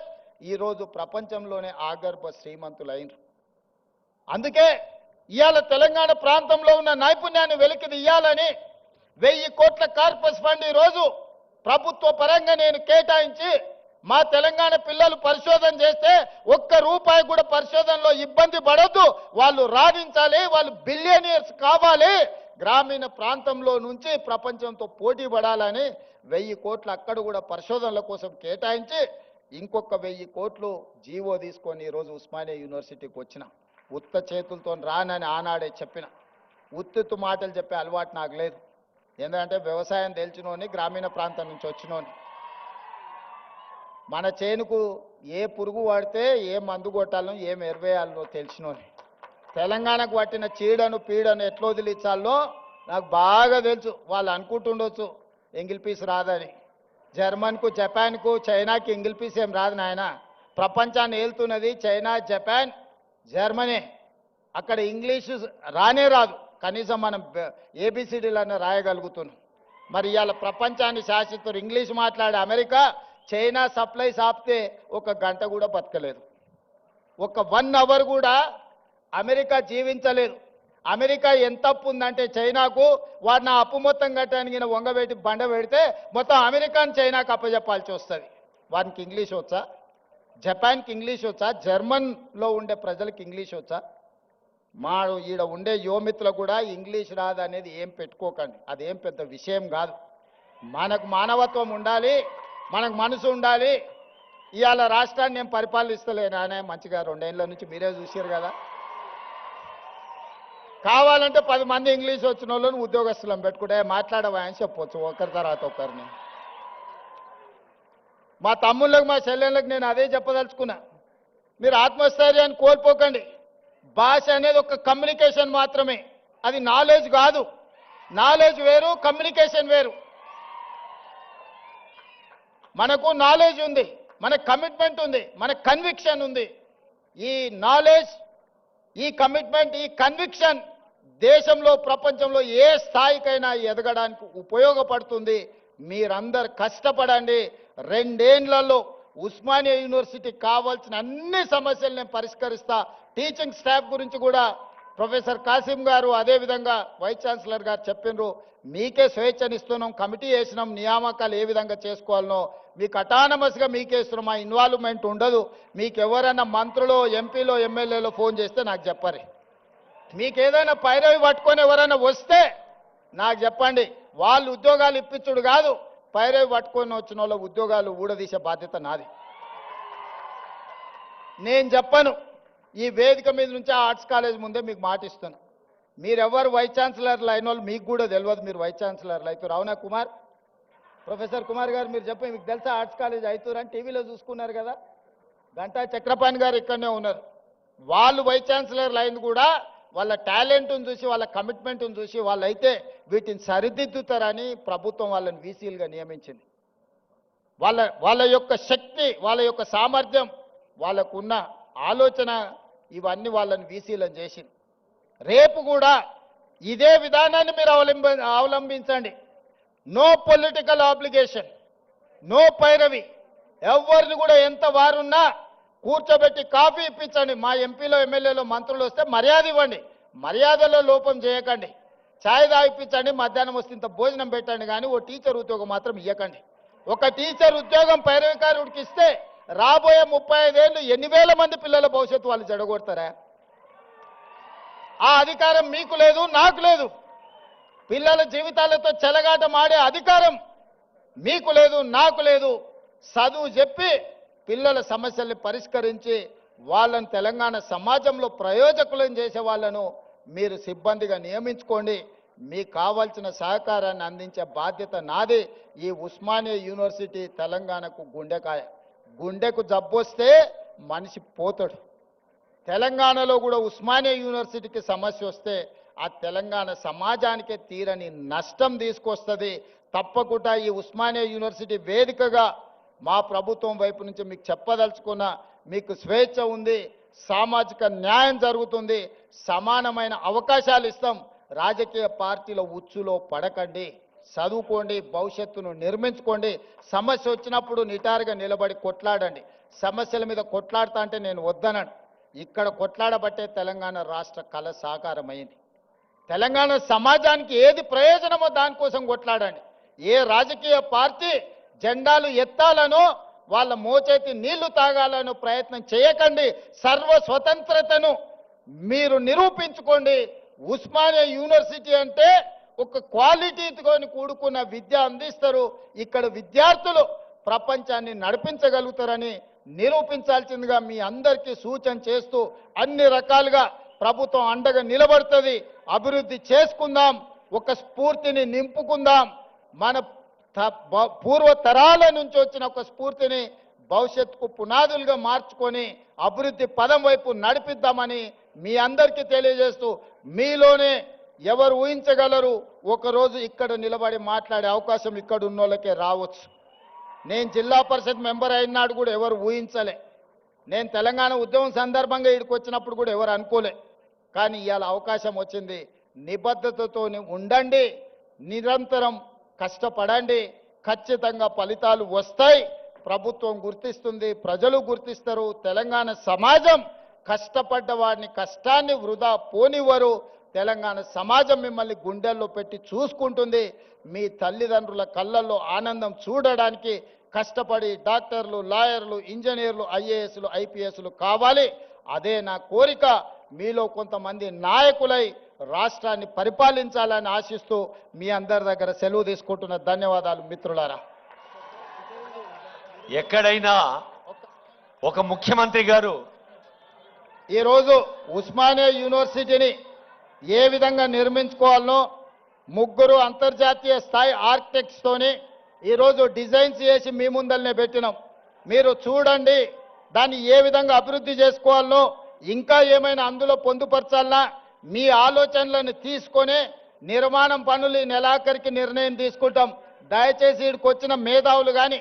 ఈరోజు ప్రపంచంలోనే ఆగర్భ శ్రీమంతులైనరు. అందుకే ఇవాళ తెలంగాణ ప్రాంతంలో ఉన్న నైపుణ్యాన్ని వెలికి తీయాలని 1000 కోట్ల కార్పస్ ఫండ్ ఈరోజు ప్రభుత్వ పరంగా నేను కేటాయించి మా తెలంగాణ పిల్లలు పరిశోధన చేస్తే ఒక్క రూపాయి కూడా పరిశోధనలో ఇబ్బంది పడద్దు, వాళ్ళు రాణించాలి, వాళ్ళు బిలియనియర్స్ కావాలి, గ్రామీణ ప్రాంతంలో నుంచి ప్రపంచంతో పోటీ పడాలని 1000 కోట్లు అక్కడ కూడా పరిశోధనల కోసం కేటాయించి ఇంకొక 1000 కోట్లు జీవో తీసుకొని ఈరోజు ఉస్మానియా యూనివర్సిటీకి వచ్చిన. ఉత్త చేతులతో రానని ఆనాడే చెప్పిన. ఉత్తుత్తు మాటలు చెప్పే అలవాటు నాకు లేదు. ఎందుకంటే వ్యవసాయం తెలిసినోని, గ్రామీణ ప్రాంతం నుంచి వచ్చినోని. మన చేనుకు ఏ పురుగు పడితే ఏ మందు కొట్టాలనో ఏం ఎరువేయాలనో తెలిసినోని. తెలంగాణకు పట్టిన చీడను పీడను ఎట్లా వదిలించాలో నాకు బాగా తెలుసు. వాళ్ళు అనుకుంటుండొచ్చు ఎంగిల్ పీస్ రాదని. జర్మన్కు, జపాన్కు, చైనాకి ఎంగిల్ పీస్ ఏం రాదు నాయన. ప్రపంచాన్ని ఏలుతున్నది చైనా, జపాన్, జర్మనీ. అక్కడ ఇంగ్లీషు రానే రాదు, కనీసం మనం ఏబిసిడీలన్నా రాయగలుగుతున్నాం. మరి ఇవాళ ప్రపంచాన్ని శాసిస్తారు ఇంగ్లీష్ మాట్లాడే అమెరికా. చైనా సప్లైస్ ఆపితే 1 గంట కూడా బతకలేదు, 1 అవర్ కూడా అమెరికా జీవించలేదు. అమెరికా ఎంత అప్పు ఉందంటే చైనాకు, వాడు నా అప్పు మొత్తం కట్టడానికి వంగబెట్టి బండ పెడితే మొత్తం అమెరికాని చైనాకు అప్పచెప్పాల్సి వస్తుంది. వానికి ఇంగ్లీష్ వచ్చా? జపాన్కి ఇంగ్లీష్ వచ్చా? జర్మన్లో ఉండే ప్రజలకు ఇంగ్లీష్ వచ్చా? మా ఈడ ఉండే యువమిత్రులకు కూడా ఇంగ్లీష్ రాదు అనేది ఏం పెట్టుకోకండి, అదేం పెద్ద విషయం కాదు. మనకు మానవత్వం ఉండాలి, మనకు మనసు ఉండాలి. ఇవాళ రాష్ట్రాన్ని నేను పరిపాలిస్తలేను అనే మంచిగా 2 ఏళ్ళ నుంచి మీరే చూసారు కదా. కావాలంటే 10 మంది ఇంగ్లీష్ వచ్చిన వాళ్ళని ఉద్యోగస్తులను పెట్టుకుంటే మాట్లాడవా అని చెప్పొచ్చు ఒకరి తర్వాత ఒకరిని. మా తమ్ముళ్ళకు, మా చెల్లెళ్ళకి నేను అదే చెప్పదలుచుకున్నా. మీరు ఆత్మస్థైర్యాన్ని కోల్పోకండి. భాష అనేది ఒక కమ్యూనికేషన్ మాత్రమే, అది నాలెడ్జ్ కాదు. నాలెడ్జ్ వేరు, కమ్యూనికేషన్ వేరు. మనకు నాలెడ్జ్ ఉంది, మన కమిట్మెంట్ ఉంది, మన కన్విక్షన్ ఉంది. ఈ నాలెడ్జ్, ఈ కమిట్మెంట్, ఈ కన్విక్షన్ దేశంలో, ప్రపంచంలో ఏ స్థాయికైనా ఎదగడానికి ఉపయోగపడుతుంది. మీరందరు కష్టపడండి. 2 ఏళ్లలో ఉస్మానియా యూనివర్సిటీకి కావాల్సిన అన్ని సమస్యలు నేను పరిష్కరిస్తా. టీచింగ్ స్టాఫ్ గురించి కూడా ప్రొఫెసర్ కాసిం గారు అదేవిధంగా వైస్ ఛాన్సలర్ గారు చెప్పినారు. మీకే స్వేచ్ఛనిస్తున్నాం, కమిటీ వేసినాం, నియామకాలు ఏ విధంగా చేసుకోవాలనో మీకు అటానమస్గా మీకే ఇస్తున్నాం. మా ఇన్వాల్వ్మెంట్ ఉండదు. మీకు ఎవరైనా మంత్రులు, ఎంపీలో, ఎమ్మెల్యేలో ఫోన్ చేస్తే నాకు చెప్పరు. మీకు ఏదైనా పైరవి పట్టుకొని ఎవరైనా వస్తే నాకు చెప్పండి. వాళ్ళు ఉద్యోగాలు ఇప్పించుడు కాదు, పైరవి పట్టుకొని వచ్చిన వాళ్ళ ఉద్యోగాలు ఊడదీసే బాధ్యత నాది. నేను చెప్పను. ఈ వేదిక మీద నుంచి ఆర్ట్స్ కాలేజ్ ముందే మీకు మాటిస్తాను. మీరెవరు వైస్ ఛాన్సలర్లు అయిన వాళ్ళు మీకు కూడా తెలియదు మీరు వైస్ ఛాన్సలర్లు అవుతారు. అవునా కుమార్? ప్రొఫెసర్ కుమార్ గారు మీరు చెప్పి మీకు తెలుసా ఆర్ట్స్ కాలేజ్ అవుతారు అని టీవీలో చూసుకున్నారు కదా. గంటా చక్రపాణి గారు ఇక్కడనే ఉన్నారు. వాళ్ళు వైస్ ఛాన్సలర్లు అయింది కూడా వాళ్ళ టాలెంట్ను చూసి, వాళ్ళ కమిట్మెంట్ను చూసి వాళ్ళైతే వీటిని సరిదిద్దుతారని ప్రభుత్వం వాళ్ళని వీసీలుగా నియమించింది. వాళ్ళ యొక్క శక్తి, వాళ్ళ యొక్క సామర్థ్యం, వాళ్ళకున్న ఆలోచన ఇవన్నీ వాళ్ళని వీసీలను చేసింది. రేపు కూడా ఇదే విధానాన్ని మీరు అవలంబించండి. నో పొలిటికల్ ఆబ్లిగేషన్, నో పైరవి. ఎవరిని కూడా ఎంత వారున్నా కూర్చోబెట్టి కాఫీ ఇప్పించండి. మా ఎంపీలో, ఎమ్మెల్యేలో, మంత్రులు వస్తే మర్యాద ఇవ్వండి, మర్యాదలో లోపం చేయకండి. ఛాయ్ తాగిపించండి, మధ్యాహ్నం వస్తే ఇంత భోజనం పెట్టండి, కానీ ఓ టీచర్ ఉద్యోగం మాత్రం ఇవ్వకండి. ఒక టీచర్ ఉద్యోగం పైరవికారుడికి ఇస్తే రాబోయే 35 ఏళ్ళు 8,000 మంది పిల్లల భవిష్యత్తు వాళ్ళు చెడగొడతారా? ఆ అధికారం మీకు లేదు, నాకు లేదు. పిల్లల జీవితాలతో చెలగాటమాడే అధికారం మీకు లేదు, నాకు లేదు. చదువు చెప్పి పిల్లల సమస్యల్ని పరిష్కరించి వాళ్ళని తెలంగాణ సమాజంలో ప్రయోజకులను చేసే వాళ్ళను మీరు సిబ్బందిగా నియమించుకోండి. మీకు కావాల్సిన సహకారాన్ని అందించే బాధ్యత నాది. ఈ ఉస్మానియా యూనివర్సిటీ తెలంగాణకు గుండెకాయ. గుండెకు జబ్బొస్తే మనిషి పోతాడు. తెలంగాణలో కూడా ఉస్మానియా యూనివర్సిటీకి సమస్య వస్తే ఆ తెలంగాణ సమాజానికే తీరని నష్టం తీసుకొస్తుంది. తప్పకుండా ఈ ఉస్మానియా యూనివర్సిటీ వేదికగా మా ప్రభుత్వం వైపు నుంచి మీకు చెప్పదలుచుకున్న, మీకు స్వేచ్ఛ ఉంది, సామాజిక న్యాయం జరుగుతుంది, సమానమైన అవకాశాలు ఇస్తాం. రాజకీయ పార్టీల ఉచ్చులో పడకండి, చదువుకోండి, భవిష్యత్తును నిర్మించుకోండి. సమస్య వచ్చినప్పుడు నిటారుగా నిలబడి కొట్లాడండి. సమస్యల మీద కొట్లాడుతా అంటే నేను వద్దనను. ఇక్కడ కొట్లాడబట్టే తెలంగాణ రాష్ట్ర కళ సాకారమైంది. తెలంగాణ సమాజానికి ఏది ప్రయోజనమో దానికోసం కొట్లాడండి. ఏ రాజకీయ పార్టీ జెండాలు ఎత్తాలనో వాళ్ళ మోచేతి నీళ్లు తాగాలనో ప్రయత్నం చేయకండి. సర్వ స్వతంత్రతను మీరు నిరూపించుకోండి. ఉస్మానియా యూనివర్సిటీ అంటే ఒక క్వాలిటీతో కూడుకున్న విద్య అందిస్తారు. ఇక్కడ విద్యార్థులు ప్రపంచాన్ని నడిపించగలుగుతారని నిరూపించాల్సిందిగా మీ అందరికీ సూచన చేస్తూ అన్ని రకాలుగా ప్రభుత్వం అండగా నిలబడుతుంది. అభివృద్ధి చేసుకుందాం, ఒక స్ఫూర్తిని నింపుకుందాం. మన పూర్వ తరాల నుంచి వచ్చిన ఒక స్ఫూర్తిని భవిష్యత్తుకు పునాదులుగా మార్చుకొని అభివృద్ధి పదం వైపు నడిపిద్దామని మీ అందరికీ తెలియజేస్తూ, మీలోనే ఎవరు ఊహించగలరు ఒకరోజు ఇక్కడ నిలబడి మాట్లాడే అవకాశం ఇక్కడ ఉన్నోళ్ళకే రావచ్చు. నేను జిల్లా పరిషత్ మెంబర్ అయినాడు కూడా ఎవరు ఊహించలే. నేను తెలంగాణ ఉద్యమం సందర్భంగా ఇక్కడికి వచ్చినప్పుడు కూడా ఎవరు అనుకోలే. కానీ ఇవాళ అవకాశం వచ్చింది. నిబద్ధతతో ఉండండి, నిరంతరం కష్టపడండి, ఖచ్చితంగా ఫలితాలు వస్తాయి. ప్రభుత్వం గుర్తిస్తుంది, ప్రజలు గుర్తిస్తారు. తెలంగాణ సమాజం కష్టపడ్డ వాడిని కష్టాన్ని వృధా పోనివ్వరు. తెలంగాణ సమాజం మిమ్మల్ని గుండెల్లో పెట్టి చూసుకుంటుంది. మీ తల్లిదండ్రుల కళ్ళల్లో ఆనందం చూడడానికి కష్టపడి డాక్టర్లు, లాయర్లు, ఇంజనీర్లు, ఐఏఎస్లు, ఐపీఎస్లు కావాలి. అదే నా కోరిక. మీలో కొంతమంది నాయకులై రాష్ట్రాన్ని పరిపాలించాలని ఆశిస్తూ మీ అందరి దగ్గర సెలవు తీసుకుంటున్న ధన్యవాదాలు మిత్రులారా. ఎక్కడైనా ఒక ముఖ్యమంత్రి గారు ఈరోజు ఉస్మానియా యూనివర్సిటీని ఏ విధంగా నిర్మించుకోవాలనో 3 అంతర్జాతీయ స్థాయి ఆర్కిటెక్ట్స్తోని ఈరోజు డిజైన్స్ చేసి మీ ముందల్నే పెట్టినాం. మీరు చూడండి, దాన్ని ఏ విధంగా అభివృద్ధి చేసుకోవాలనో, ఇంకా ఏమైనా అందులో పొందుపరచాలన్నా మీ ఆలోచనలను తీసుకొని నిర్మాణం పనులు ఈ నెలాఖరికి నిర్ణయం తీసుకుంటాం. దయచేసి ఇక్కడికి వచ్చిన మేధావులు కానీ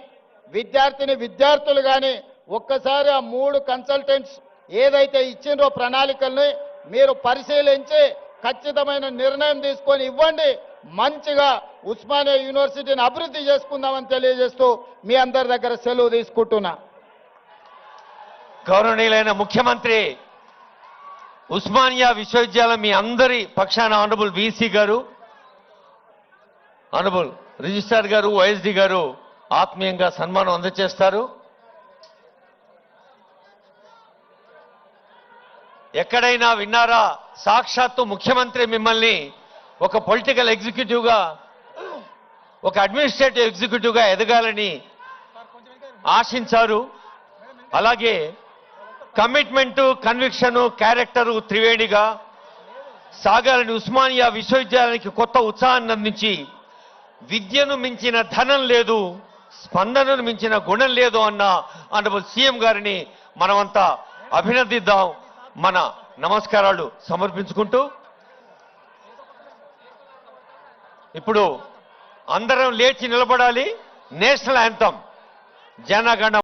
విద్యార్థులు కానీ ఒక్కసారి ఆ 3 కన్సల్టెంట్స్ ఏదైతే ఇచ్చిండ్రో ప్రణాళికల్ని మీరు పరిశీలించి ఖచ్చితమైన నిర్ణయం తీసుకొని ఇవ్వండి. మంచిగా ఉస్మానియా యూనివర్సిటీని అభివృద్ధి చేసుకుందామని తెలియజేస్తూ మీ అందరి దగ్గర సెలవు తీసుకుంటున్నా. గౌరవనీయులైన ముఖ్యమంత్రి ఉస్మానియా విశ్వవిద్యాలయం మీ అందరి పక్షాన ఆనరబుల్ వీసీ గారు, ఆనరబుల్ రిజిస్ట్రార్ గారు, వైఎస్డి గారు ఆత్మీయంగా సన్మానం అందజేస్తారు. ఎక్కడైనా విన్నారా? సాక్షాత్తు ముఖ్యమంత్రి మిమ్మల్ని ఒక పొలిటికల్ ఎగ్జిక్యూటివ్గా, ఒక అడ్మినిస్ట్రేటివ్ ఎగ్జిక్యూటివ్గా ఎదగాలని ఆశించారు. అలాగే కమిట్మెంటు, కన్విక్షను, క్యారెక్టరు త్రివేణిగా సాగాలని ఉస్మానియా విశ్వవిద్యాలయానికి కొత్త ఉత్సాహాన్ని అందించి విద్యను మించిన ధనం లేదు, స్పందనను మించిన గుణం లేదు అన్న ఆనరబుల్ సీఎం గారిని మనమంతా అభినందిద్దాం. మన నమస్కారాలు సమర్పించుకుంటూ ఇప్పుడు అందరం లేచి నిలబడాలి. నేషనల్ యాంథమ్ జనగణ